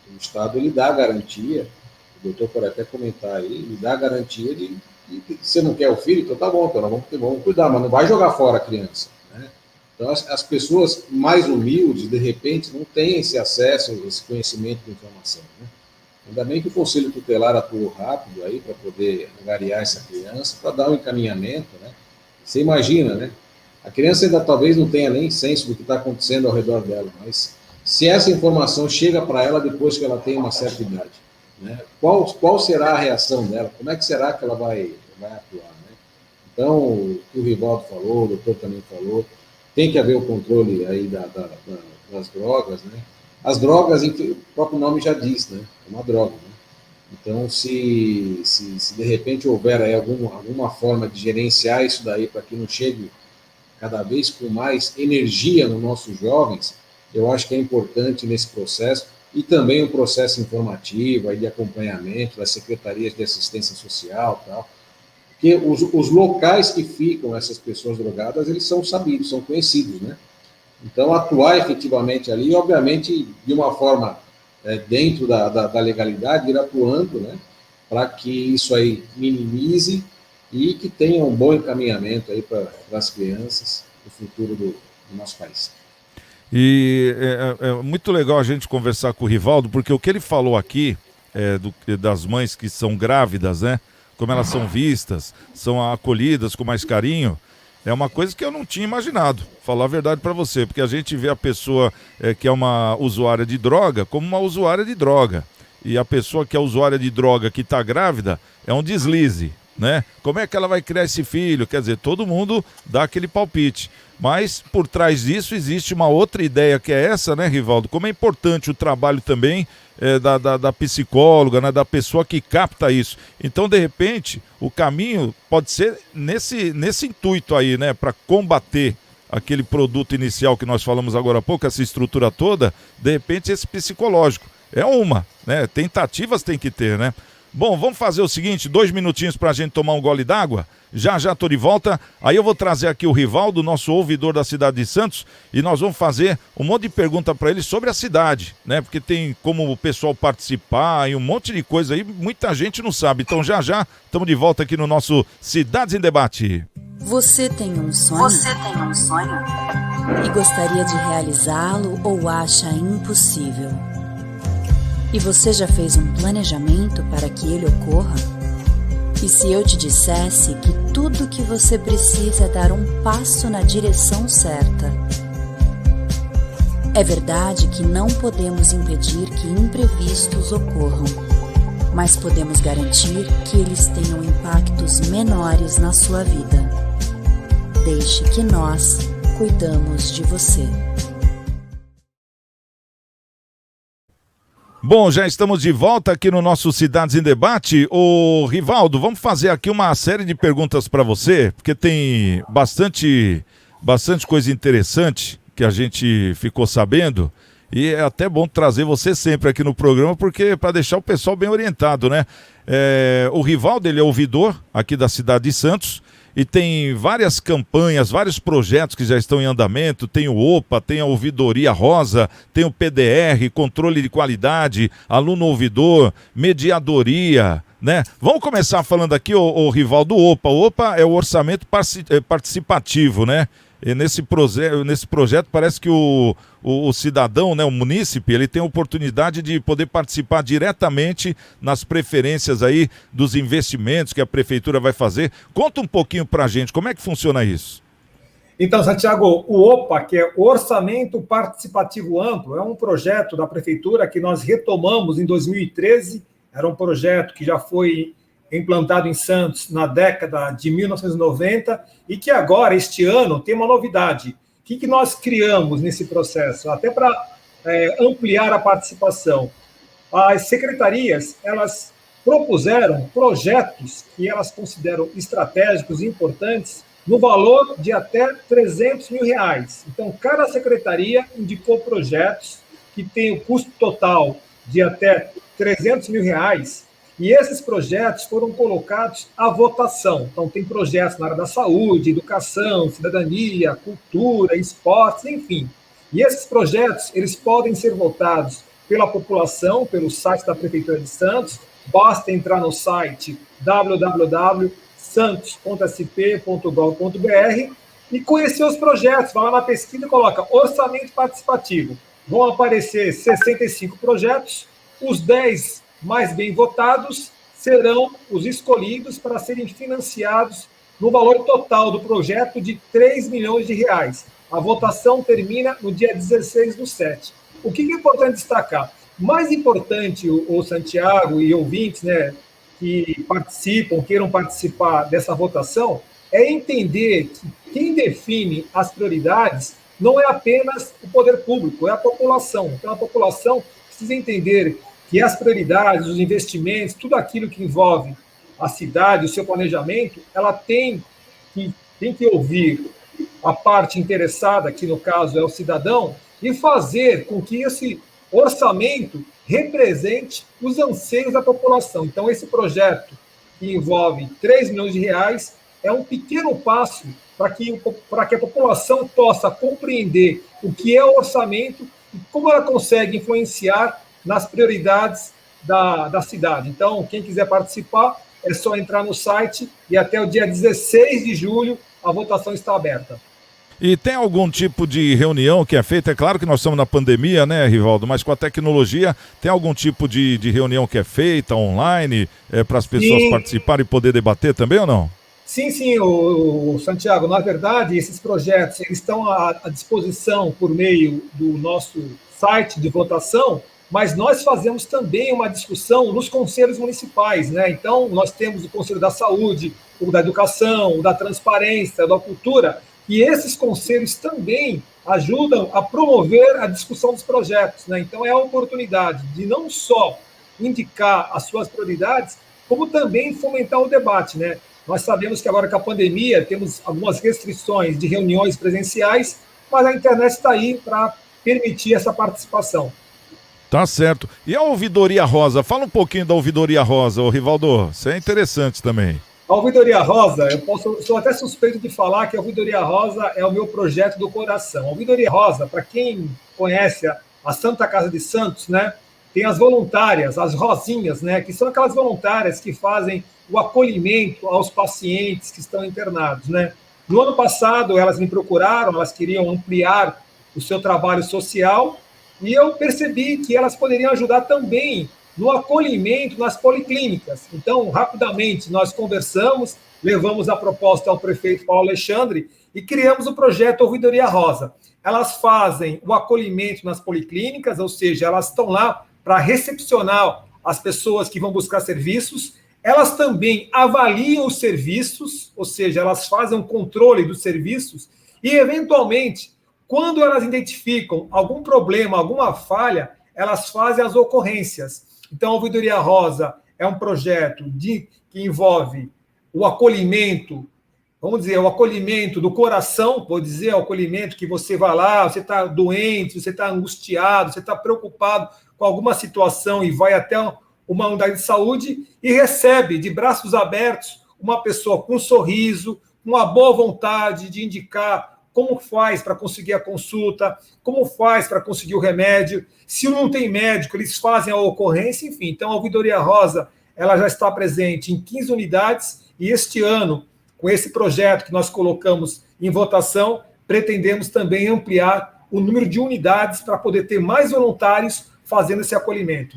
o Estado, ele dá a garantia, o doutor pode até comentar aí, ele dá a garantia de você não quer o filho, então tá bom, então nós vamos cuidar, mas não vai jogar fora a criança, né? Então as pessoas mais humildes, de repente, não têm esse acesso, esse conhecimento de informação, né? Ainda bem que o Conselho Tutelar atuou rápido aí para poder angariar essa criança, para dar um encaminhamento, né? Você imagina, né? A criança ainda talvez não tenha nem senso do que está acontecendo ao redor dela, mas se essa informação chega para ela depois que ela tem uma certa idade, né? Qual será a reação dela? Como é que será que ela vai atuar, né? Então, o que o Rivaldo falou, o doutor também falou, tem que haver o controle aí das drogas, né? As drogas, o próprio nome já diz, né? É uma droga, né? Então, se de repente houver aí alguma forma de gerenciar isso daí para que não chegue cada vez com mais energia nos nossos jovens, eu acho que é importante nesse processo, e também um processo informativo, aí de acompanhamento das secretarias de assistência social e tal, porque os locais que ficam essas pessoas drogadas, eles são sabidos, são conhecidos, né? Então, atuar efetivamente ali, obviamente, de uma forma dentro da legalidade, ir atuando, né, para que isso aí minimize e que tenha um bom encaminhamento aí para as crianças, o futuro do nosso país. E é muito legal a gente conversar com o Rivaldo, porque o que ele falou aqui, das mães que são grávidas, né, como elas são vistas, são acolhidas com mais carinho, é uma coisa que eu não tinha imaginado, falar a verdade para você, porque a gente vê a pessoa que é uma usuária de droga como uma usuária de droga, e a pessoa que é usuária de droga que está grávida é um deslize, né? Como é que ela vai criar esse filho? Quer dizer, todo mundo dá aquele palpite, mas por trás disso existe uma outra ideia, que é essa, né, Rivaldo? Como é importante o trabalho também da psicóloga, né, da pessoa que capta isso. Então, de repente, o caminho pode ser nesse intuito aí, né, para combater aquele produto inicial que nós falamos agora há pouco, essa estrutura toda, de repente esse psicológico. É uma, né? Tentativas tem que ter, né? Bom, vamos fazer o seguinte, 2 minutinhos para a gente tomar um gole d'água, já tô de volta, aí eu vou trazer aqui o Rivaldo, nosso ouvidor da cidade de Santos, e nós vamos fazer um monte de pergunta para ele sobre a cidade, né, porque tem como o pessoal participar e um monte de coisa aí, muita gente não sabe, então já estamos de volta aqui no nosso Cidades em Debate. Você tem um sonho? E gostaria de realizá-lo ou acha impossível? E você já fez um planejamento para que ele ocorra? E se eu te dissesse que tudo o que você precisa é dar um passo na direção certa? É verdade que não podemos impedir que imprevistos ocorram, mas podemos garantir que eles tenham impactos menores na sua vida. Deixe que nós cuidamos de você. Bom, já estamos de volta aqui no nosso Cidades em Debate. Ô, Rivaldo, vamos fazer aqui uma série de perguntas para você, porque tem bastante coisa interessante que a gente ficou sabendo. E é até bom trazer você sempre aqui no programa, porque para deixar o pessoal bem orientado, né? O Rivaldo, ele é ouvidor aqui da cidade de Santos e tem várias campanhas, vários projetos que já estão em andamento. Tem o OPA, tem a Ouvidoria Rosa, tem o PDR, Controle de Qualidade, Aluno Ouvidor, Mediadoria, né? Vamos começar falando aqui, o Rivaldo, do OPA. O OPA é o Orçamento Participativo, né? E nesse projeto parece que o cidadão, né, o munícipe, ele tem a oportunidade de poder participar diretamente nas preferências aí dos investimentos que a prefeitura vai fazer. Conta um pouquinho pra gente, como é que funciona isso? Então, Santiago, o OPA, que é Orçamento Participativo Amplo, é um projeto da prefeitura que nós retomamos em 2013. Era um projeto que já foi implantado em Santos na década de 1990 e que agora, este ano, tem uma novidade. O que nós criamos nesse processo? Até para ampliar a participação. As secretarias, elas propuseram projetos que elas consideram estratégicos e importantes no valor de até R$300 mil. Então, cada secretaria indicou projetos que têm o custo total de até R$300 mil, e esses projetos foram colocados à votação. Então, tem projetos na área da saúde, educação, cidadania, cultura, esportes, enfim. E esses projetos, eles podem ser votados pela população, pelo site da Prefeitura de Santos. Basta entrar no site www.santos.sp.gov.br e conhecer os projetos. Vai lá na pesquisa e coloca orçamento participativo. Vão aparecer 65 projetos, os 10 mais bem votados serão os escolhidos para serem financiados no valor total do projeto de R$3 milhões. A votação termina no dia 16/7. O que é importante destacar? Mais importante, o Santiago e ouvintes, né, que queiram participar dessa votação, é entender que quem define as prioridades não é apenas o poder público, é a população. Então, a população precisa entender que as prioridades, os investimentos, tudo aquilo que envolve a cidade, o seu planejamento, ela tem que ouvir a parte interessada, que no caso é o cidadão, e fazer com que esse orçamento represente os anseios da população. Então, esse projeto, que envolve R$3 milhões, é um pequeno passo para que a população possa compreender o que é o orçamento e como ela consegue influenciar nas prioridades da cidade. Então, quem quiser participar, é só entrar no site e até o dia 16 de julho a votação está aberta. E tem algum tipo de reunião que é feita? É claro que nós estamos na pandemia, né, Rivaldo? Mas com a tecnologia, tem algum tipo de reunião que é feita online para as pessoas participarem e poder debater também ou não? Sim, o Santiago. Na verdade, esses projetos eles estão à disposição por meio do nosso site de votação, mas nós fazemos também uma discussão nos conselhos municipais, né? Então, nós temos o Conselho da Saúde, o da Educação, o da Transparência, da Cultura, e esses conselhos também ajudam a promover a discussão dos projetos, né? Então, é a oportunidade de não só indicar as suas prioridades, como também fomentar o debate, né? Nós sabemos que agora com a pandemia temos algumas restrições de reuniões presenciais, mas a internet está aí para permitir essa participação. Tá certo. E a Ouvidoria Rosa? Fala um pouquinho da Ouvidoria Rosa, ô Rivaldo. Isso é interessante também. A Ouvidoria Rosa, sou até suspeito de falar que a Ouvidoria Rosa é o meu projeto do coração. A Ouvidoria Rosa, para quem conhece a Santa Casa de Santos, né, tem as voluntárias, as Rosinhas, né, que são aquelas voluntárias que fazem o acolhimento aos pacientes que estão internados, né. No ano passado, elas me procuraram, elas queriam ampliar o seu trabalho social, e eu percebi que elas poderiam ajudar também no acolhimento nas policlínicas. Então, rapidamente, nós conversamos, levamos a proposta ao prefeito Paulo Alexandre e criamos o projeto Ouvidoria Rosa. Elas fazem o acolhimento nas policlínicas, ou seja, elas estão lá para recepcionar as pessoas que vão buscar serviços. Elas também avaliam os serviços, ou seja, elas fazem um controle dos serviços e, eventualmente, quando elas identificam algum problema, alguma falha, elas fazem as ocorrências. Então, a Ouvidoria Rosa é um projeto que envolve o acolhimento, vamos dizer, o acolhimento do coração, vou dizer, o acolhimento que você vai lá, você está doente, você está angustiado, você está preocupado com alguma situação e vai até uma unidade de saúde e recebe de braços abertos uma pessoa com um sorriso, uma boa vontade de indicar como faz para conseguir a consulta, como faz para conseguir o remédio. Se não tem médico, eles fazem a ocorrência, enfim. Então, a Ouvidoria Rosa ela já está presente em 15 unidades e este ano, com esse projeto que nós colocamos em votação, pretendemos também ampliar o número de unidades para poder ter mais voluntários fazendo esse acolhimento.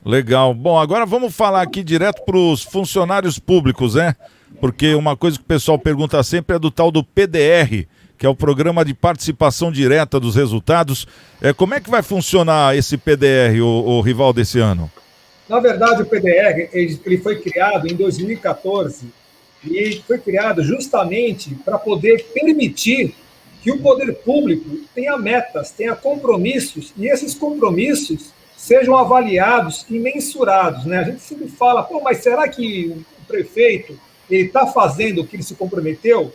Legal. Bom, agora vamos falar aqui direto para os funcionários públicos, né? Porque uma coisa que o pessoal pergunta sempre é do tal do PDR, que é o Programa de Participação Direta dos Resultados. Como é que vai funcionar esse PDR, o Rivaldo, desse ano? Na verdade, o PDR ele foi criado em 2014 e foi criado justamente para poder permitir que o poder público tenha metas, tenha compromissos, e esses compromissos sejam avaliados e mensurados, né? A gente sempre fala, mas será que o prefeito está fazendo o que ele se comprometeu?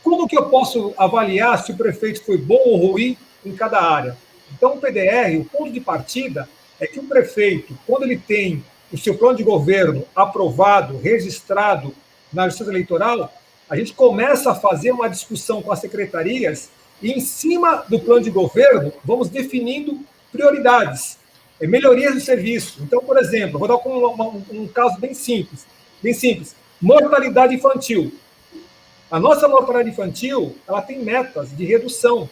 Como que eu posso avaliar se o prefeito foi bom ou ruim em cada área? Então, o PDR, o ponto de partida, é que o prefeito, quando ele tem o seu plano de governo aprovado, registrado na Justiça Eleitoral, a gente começa a fazer uma discussão com as secretarias e, em cima do plano de governo, vamos definindo prioridades, melhorias do serviço. Então, por exemplo, vou dar um caso bem simples. Mortalidade infantil. A nossa mortalidade infantil ela tem metas de redução.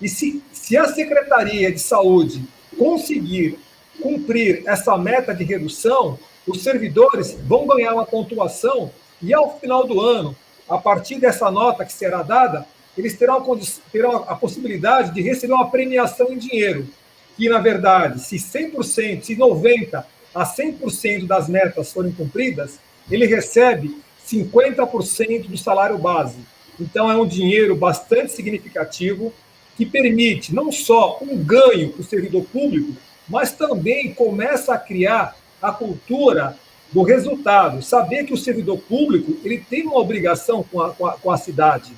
E se a Secretaria de Saúde conseguir cumprir essa meta de redução, os servidores vão ganhar uma pontuação e, ao final do ano, a partir dessa nota que será dada, eles terão a possibilidade de receber uma premiação em dinheiro, que, na verdade, se 100%, se 90% a 100% das metas forem cumpridas, ele recebe 50% do salário base. Então, é um dinheiro bastante significativo que permite não só um ganho para o servidor público, mas também começa a criar a cultura do resultado. Saber que o servidor público ele tem uma obrigação com a cidade.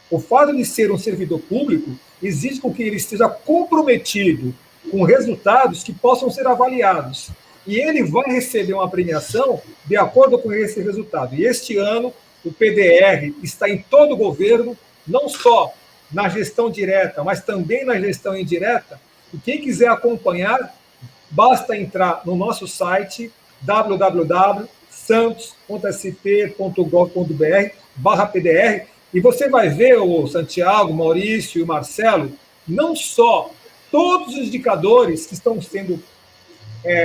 O fato de ser um servidor público exige com que ele esteja comprometido com resultados que possam ser avaliados. E ele vai receber uma premiação de acordo com esse resultado. E este ano, o PDR está em todo o governo, não só na gestão direta, mas também na gestão indireta. E quem quiser acompanhar, basta entrar no nosso site www.santos.sp.gov.br/PDR e você vai ver, o Santiago, o Maurício e o Marcelo, não só todos os indicadores que estão sendo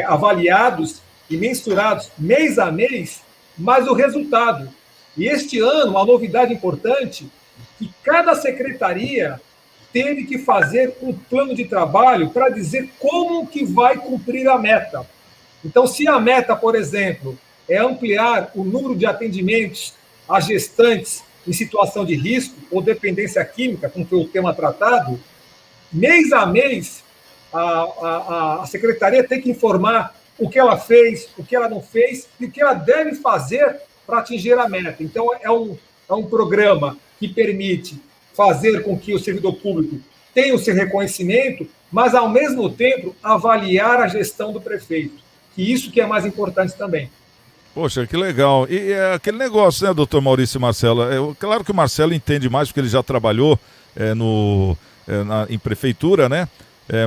avaliados e mensurados mês a mês, mas o resultado. E este ano, uma novidade importante, que cada secretaria teve que fazer um plano de trabalho para dizer como que vai cumprir a meta. Então, se a meta, por exemplo, é ampliar o número de atendimentos a gestantes em situação de risco ou dependência química, como foi o tema tratado, mês a mês, a secretaria tem que informar o que ela fez, o que ela não fez e o que ela deve fazer para atingir a meta. Então, é um programa que permite fazer com que o servidor público tenha o seu reconhecimento, mas, ao mesmo tempo, avaliar a gestão do prefeito. E isso que é mais importante também. Poxa, que legal. E é aquele negócio, né, doutor Maurício e Marcelo? Claro que o Marcelo entende mais, porque ele já trabalhou em prefeitura, né?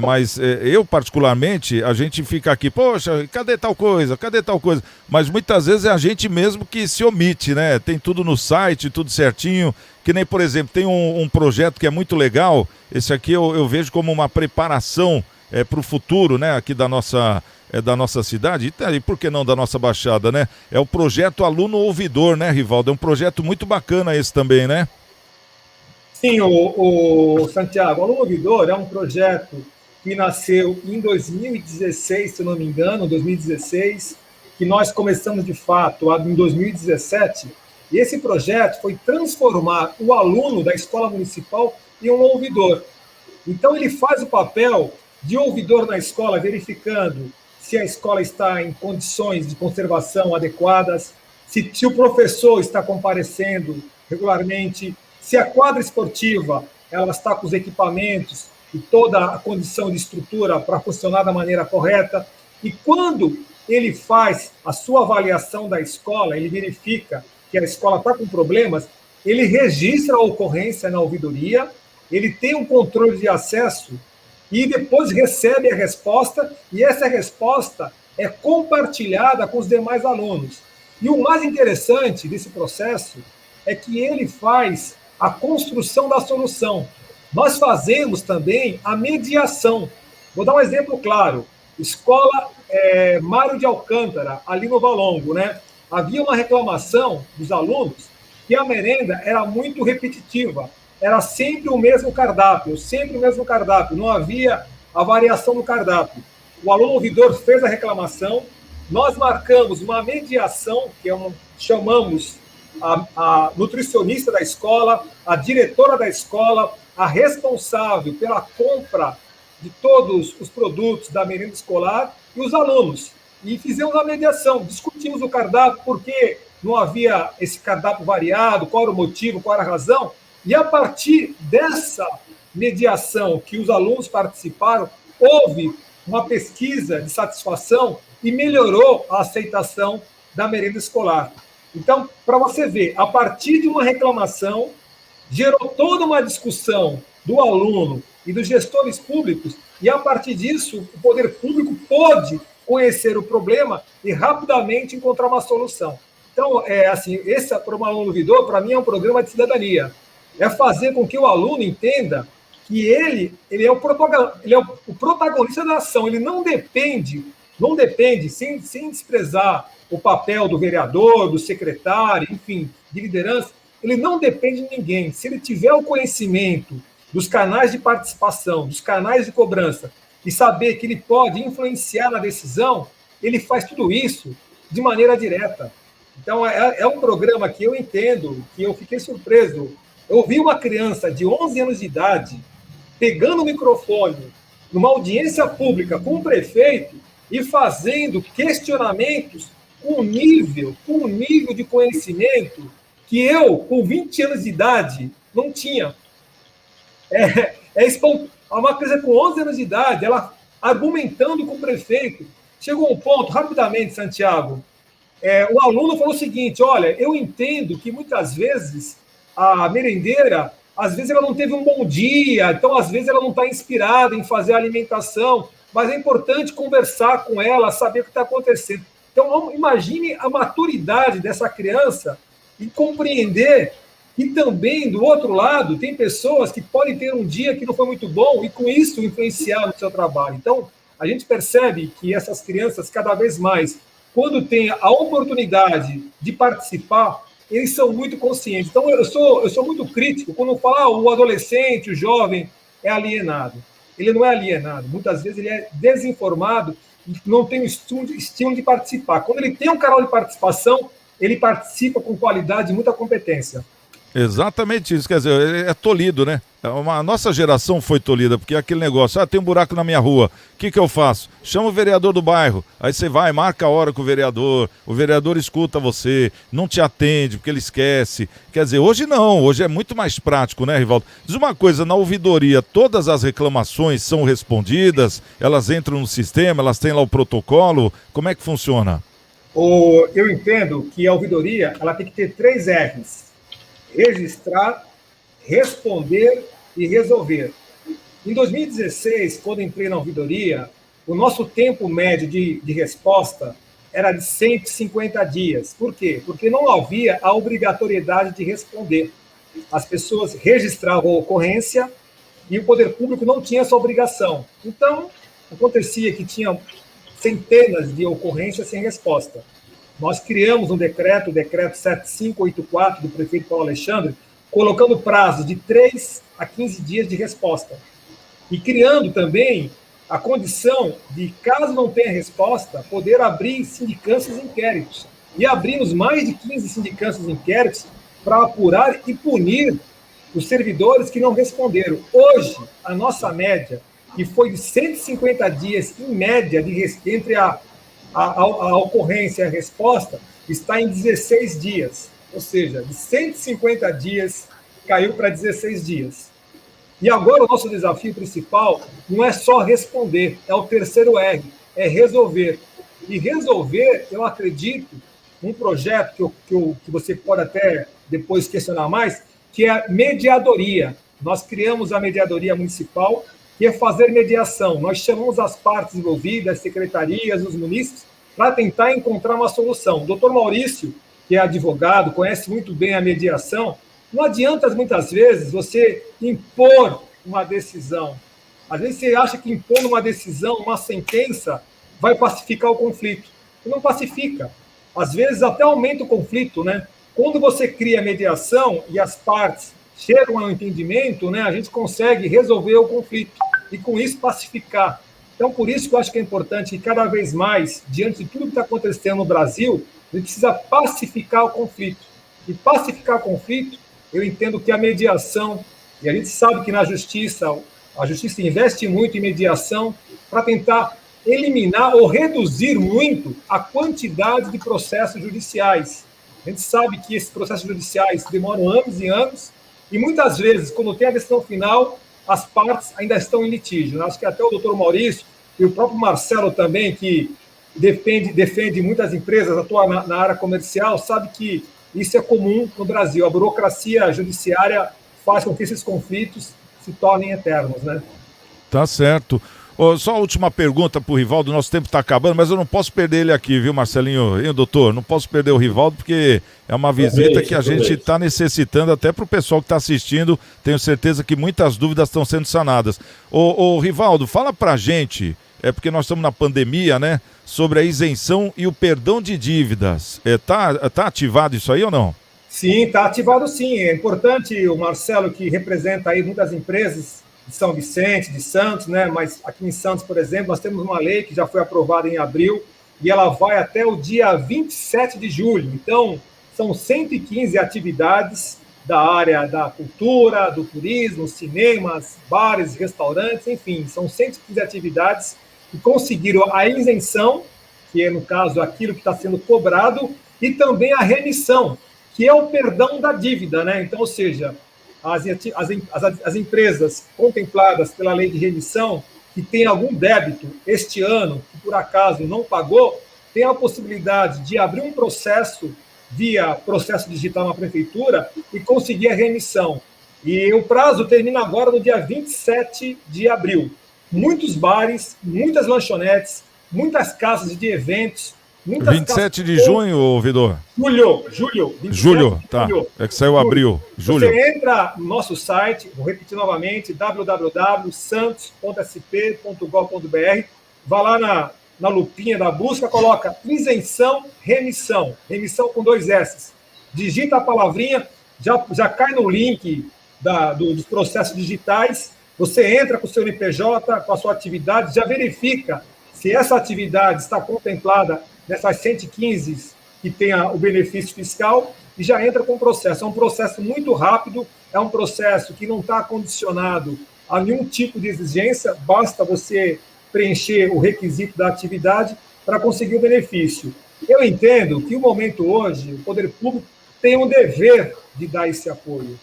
Mas eu, particularmente, a gente fica aqui, poxa, cadê tal coisa? Cadê tal coisa? Mas muitas vezes é a gente mesmo que se omite, né? Tem tudo no site, tudo certinho. Que nem, por exemplo, tem um projeto que é muito legal. Esse aqui eu vejo como uma preparação para o futuro, né? Aqui da nossa cidade, e por que não da nossa Baixada, né? É o projeto Aluno Ouvidor, né, Rivaldo? É um projeto muito bacana esse também, né? Sim, o Santiago, o Aluno Ouvidor é um projeto que nasceu em 2016, se não me engano, 2016, que nós começamos de fato em 2017, e esse projeto foi transformar o aluno da escola municipal em um ouvidor. Então ele faz o papel de ouvidor na escola, verificando se a escola está em condições de conservação adequadas, se o professor está comparecendo regularmente, se a quadra esportiva ela está com os equipamentos e toda a condição de estrutura para funcionar da maneira correta. E quando ele faz a sua avaliação da escola, ele verifica que a escola está com problemas, ele registra a ocorrência na ouvidoria, ele tem um controle de acesso e depois recebe a resposta, e essa resposta é compartilhada com os demais alunos. E o mais interessante desse processo é que ele faz a construção da solução. Nós fazemos também a mediação. Vou dar um exemplo claro. Escola Mário de Alcântara, ali no Valongo, né? Havia uma reclamação dos alunos que a merenda era muito repetitiva. Era sempre o mesmo cardápio, não havia a variação no cardápio. O aluno ouvidor fez a reclamação, nós marcamos uma mediação, chamamos a nutricionista da escola, a diretora da escola, a responsável pela compra de todos os produtos da merenda escolar e os alunos. E fizemos a mediação, discutimos o cardápio, por que não havia esse cardápio variado, qual era o motivo, qual era a razão. E a partir dessa mediação que os alunos participaram, houve uma pesquisa de satisfação e melhorou a aceitação da merenda escolar. Então, para você ver, a partir de uma reclamação, gerou toda uma discussão do aluno e dos gestores públicos, e a partir disso, o poder público pôde conhecer o problema e rapidamente encontrar uma solução. Então, esse Programa Aluno Ouvidor, para mim, é um programa de cidadania. É fazer com que o aluno entenda que ele é o protagonista da ação, ele não depende, sem desprezar o papel do vereador, do secretário, enfim, de liderança, ele não depende de ninguém. Se ele tiver o conhecimento dos canais de participação, dos canais de cobrança, e saber que ele pode influenciar na decisão, ele faz tudo isso de maneira direta. Então, é um programa que eu entendo, que eu fiquei surpreso. Eu ouvi uma criança de 11 anos de idade pegando o microfone numa audiência pública com o prefeito e fazendo questionamentos com um nível de conhecimento que eu, com 20 anos de idade, não tinha. Uma criança com 11 anos de idade, ela argumentando com o prefeito. Chegou um ponto, rapidamente, Santiago, o aluno falou o seguinte: olha, eu entendo que muitas vezes a merendeira, às vezes ela não teve um bom dia, então às vezes ela não está inspirada em fazer a alimentação, mas é importante conversar com ela, saber o que está acontecendo. Então, imagine a maturidade dessa criança e compreender que também, do outro lado, tem pessoas que podem ter um dia que não foi muito bom e, com isso, influenciar no seu trabalho. Então, a gente percebe que essas crianças, cada vez mais, quando têm a oportunidade de participar, eles são muito conscientes. Então, eu sou muito crítico quando falo o adolescente, o jovem, é alienado. Ele não é alienado. Muitas vezes ele é desinformado e não tem o estímulo de participar. Quando ele tem um canal de participação, ele participa com qualidade e muita competência. Exatamente isso, quer dizer, é tolhido, né? A nossa geração foi tolhida, porque é aquele negócio, tem um buraco na minha rua, o que eu faço? Chama o vereador do bairro, aí você vai, marca a hora com o vereador escuta você, não te atende, porque ele esquece. Quer dizer, hoje não, hoje é muito mais prático, né, Rivaldo? Diz uma coisa, na ouvidoria, todas as reclamações são respondidas, elas entram no sistema, elas têm lá o protocolo, como é que funciona? Eu entendo que a ouvidoria, ela tem que ter 3 R's. Registrar, responder e resolver. Em 2016, quando entrei na ouvidoria, o nosso tempo médio de resposta era de 150 dias. Por quê? Porque não havia a obrigatoriedade de responder. As pessoas registravam a ocorrência e o poder público não tinha essa obrigação. Então, acontecia que tinha centenas de ocorrências sem resposta. Nós criamos um decreto, o decreto 7584 do prefeito Paulo Alexandre, colocando prazo de 3 a 15 dias de resposta. E criando também a condição de, caso não tenha resposta, poder abrir sindicâncias e inquéritos. E abrimos mais de 15 sindicâncias e inquéritos para apurar e punir os servidores que não responderam. Hoje, a nossa média que foi de 150 dias, em média, entre a ocorrência e a resposta, está em 16 dias. Ou seja, de 150 dias, caiu para 16 dias. E agora o nosso desafio principal não é só responder, é o terceiro R, é resolver. E resolver, eu acredito, um projeto que você pode até depois questionar mais, que é a mediadoria. Nós criamos a mediadoria municipal, que é fazer mediação. Nós chamamos as partes envolvidas, as secretarias, os munícipes, para tentar encontrar uma solução. O doutor Maurício, que é advogado, conhece muito bem a mediação. Não adianta, muitas vezes, você impor uma decisão. Às vezes você acha que impor uma decisão, uma sentença, vai pacificar o conflito. E não pacifica. Às vezes até aumenta o conflito, né? Quando você cria mediação e as partes chegam ao entendimento, né, a gente consegue resolver o conflito e, com isso, pacificar. Então, por isso que eu acho que é importante que, cada vez mais, diante de tudo que está acontecendo no Brasil, a gente precisa pacificar o conflito. E pacificar o conflito, eu entendo que a mediação, e a gente sabe que na justiça, a justiça investe muito em mediação para tentar eliminar ou reduzir muito a quantidade de processos judiciais. A gente sabe que esses processos judiciais demoram anos e anos, e muitas vezes, quando tem a decisão final, as partes ainda estão em litígio. Acho que até o doutor Maurício e o próprio Marcelo também, que defende muitas empresas, atua na área comercial, sabe que isso é comum no Brasil. A burocracia judiciária faz com que esses conflitos se tornem eternos, né? Tá certo. Só a última pergunta para o Rivaldo, nosso tempo está acabando, mas eu não posso perder ele aqui, viu, Marcelinho? E doutor, não posso perder o Rivaldo, porque é uma visita que a gente está necessitando até para o pessoal que está assistindo. Tenho certeza que muitas dúvidas estão sendo sanadas. Ô Rivaldo, fala para a gente, porque nós estamos na pandemia, né, sobre a isenção e o perdão de dívidas. Tá ativado isso aí ou não? Sim, está ativado sim. É importante, o Marcelo, que representa aí muitas empresas de São Vicente, de Santos, né? Mas aqui em Santos, por exemplo, nós temos uma lei que já foi aprovada em abril e ela vai até o dia 27 de julho. Então, são 115 atividades da área da cultura, do turismo, cinemas, bares, restaurantes, enfim, são 115 atividades que conseguiram a isenção, que é, no caso, aquilo que está sendo cobrado, e também a remissão, que é o perdão da dívida, né? Então, ou seja, as empresas contempladas pela lei de remissão, que tem algum débito este ano, que por acaso não pagou, tem a possibilidade de abrir um processo via processo digital na prefeitura e conseguir a remissão. E o prazo termina agora no dia 27 de abril. Muitos bares, muitas lanchonetes, muitas casas de eventos, 27 de junho, ouvidor? Julho, tá. É que saiu abril. Julho. Você entra no nosso site, vou repetir novamente, www.santos.sp.gov.br, vai lá na lupinha da busca, coloca isenção, remissão com 2 S. Digita a palavrinha, já cai no link dos processos digitais, você entra com o seu NPJ, com a sua atividade, já verifica se essa atividade está contemplada nessas 115 que tenha o benefício fiscal e já entra com o processo. É um processo muito rápido, é um processo que não está condicionado a nenhum tipo de exigência, basta você preencher o requisito da atividade para conseguir o benefício. Eu entendo que o momento hoje, o poder público tem um dever de dar esse apoio.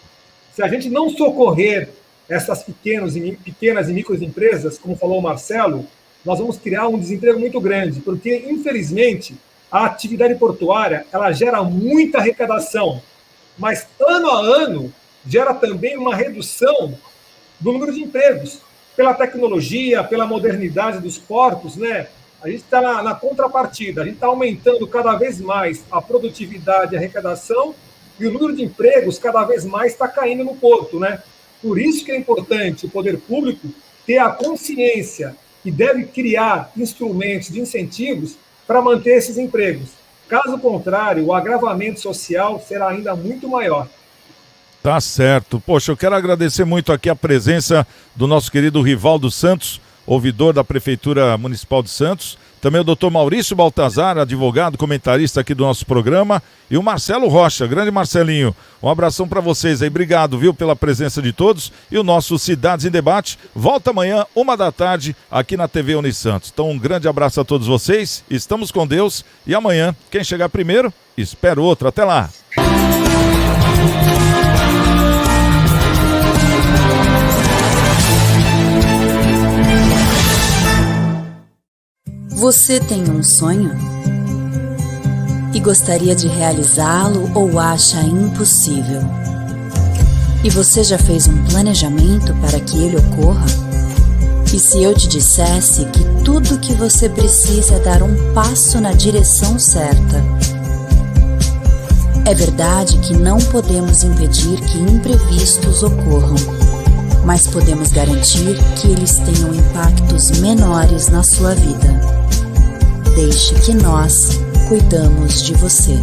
Se a gente não socorrer essas pequenas e microempresas, como falou o Marcelo, nós vamos criar um desemprego muito grande, porque, infelizmente, a atividade portuária ela gera muita arrecadação, mas, ano a ano, gera também uma redução do número de empregos. Pela tecnologia, pela modernidade dos portos, né? A gente está na contrapartida, a gente está aumentando cada vez mais a produtividade e a arrecadação, e o número de empregos cada vez mais está caindo no porto, né? Por isso que é importante o poder público ter a consciência que deve criar instrumentos de incentivos para manter esses empregos. Caso contrário, o agravamento social será ainda muito maior. Tá certo. Poxa, eu quero agradecer muito aqui a presença do nosso querido Rivaldo Santos, ouvidor da Prefeitura Municipal de Santos, também o doutor Maurício Baltazar, advogado, comentarista aqui do nosso programa, e o Marcelo Rocha, grande Marcelinho. Um abração para vocês aí, obrigado, viu, pela presença de todos. E o nosso Cidades em Debate volta amanhã, 13h, aqui na TV Unisantos. Então um grande abraço a todos vocês, estamos com Deus, e amanhã, quem chegar primeiro, espera o outro. Até lá! Você tem um sonho? E gostaria de realizá-lo ou acha impossível? E você já fez um planejamento para que ele ocorra? E se eu te dissesse que tudo que você precisa é dar um passo na direção certa? É verdade que não podemos impedir que imprevistos ocorram, mas podemos garantir que eles tenham impactos menores na sua vida. Deixe que nós cuidamos de você.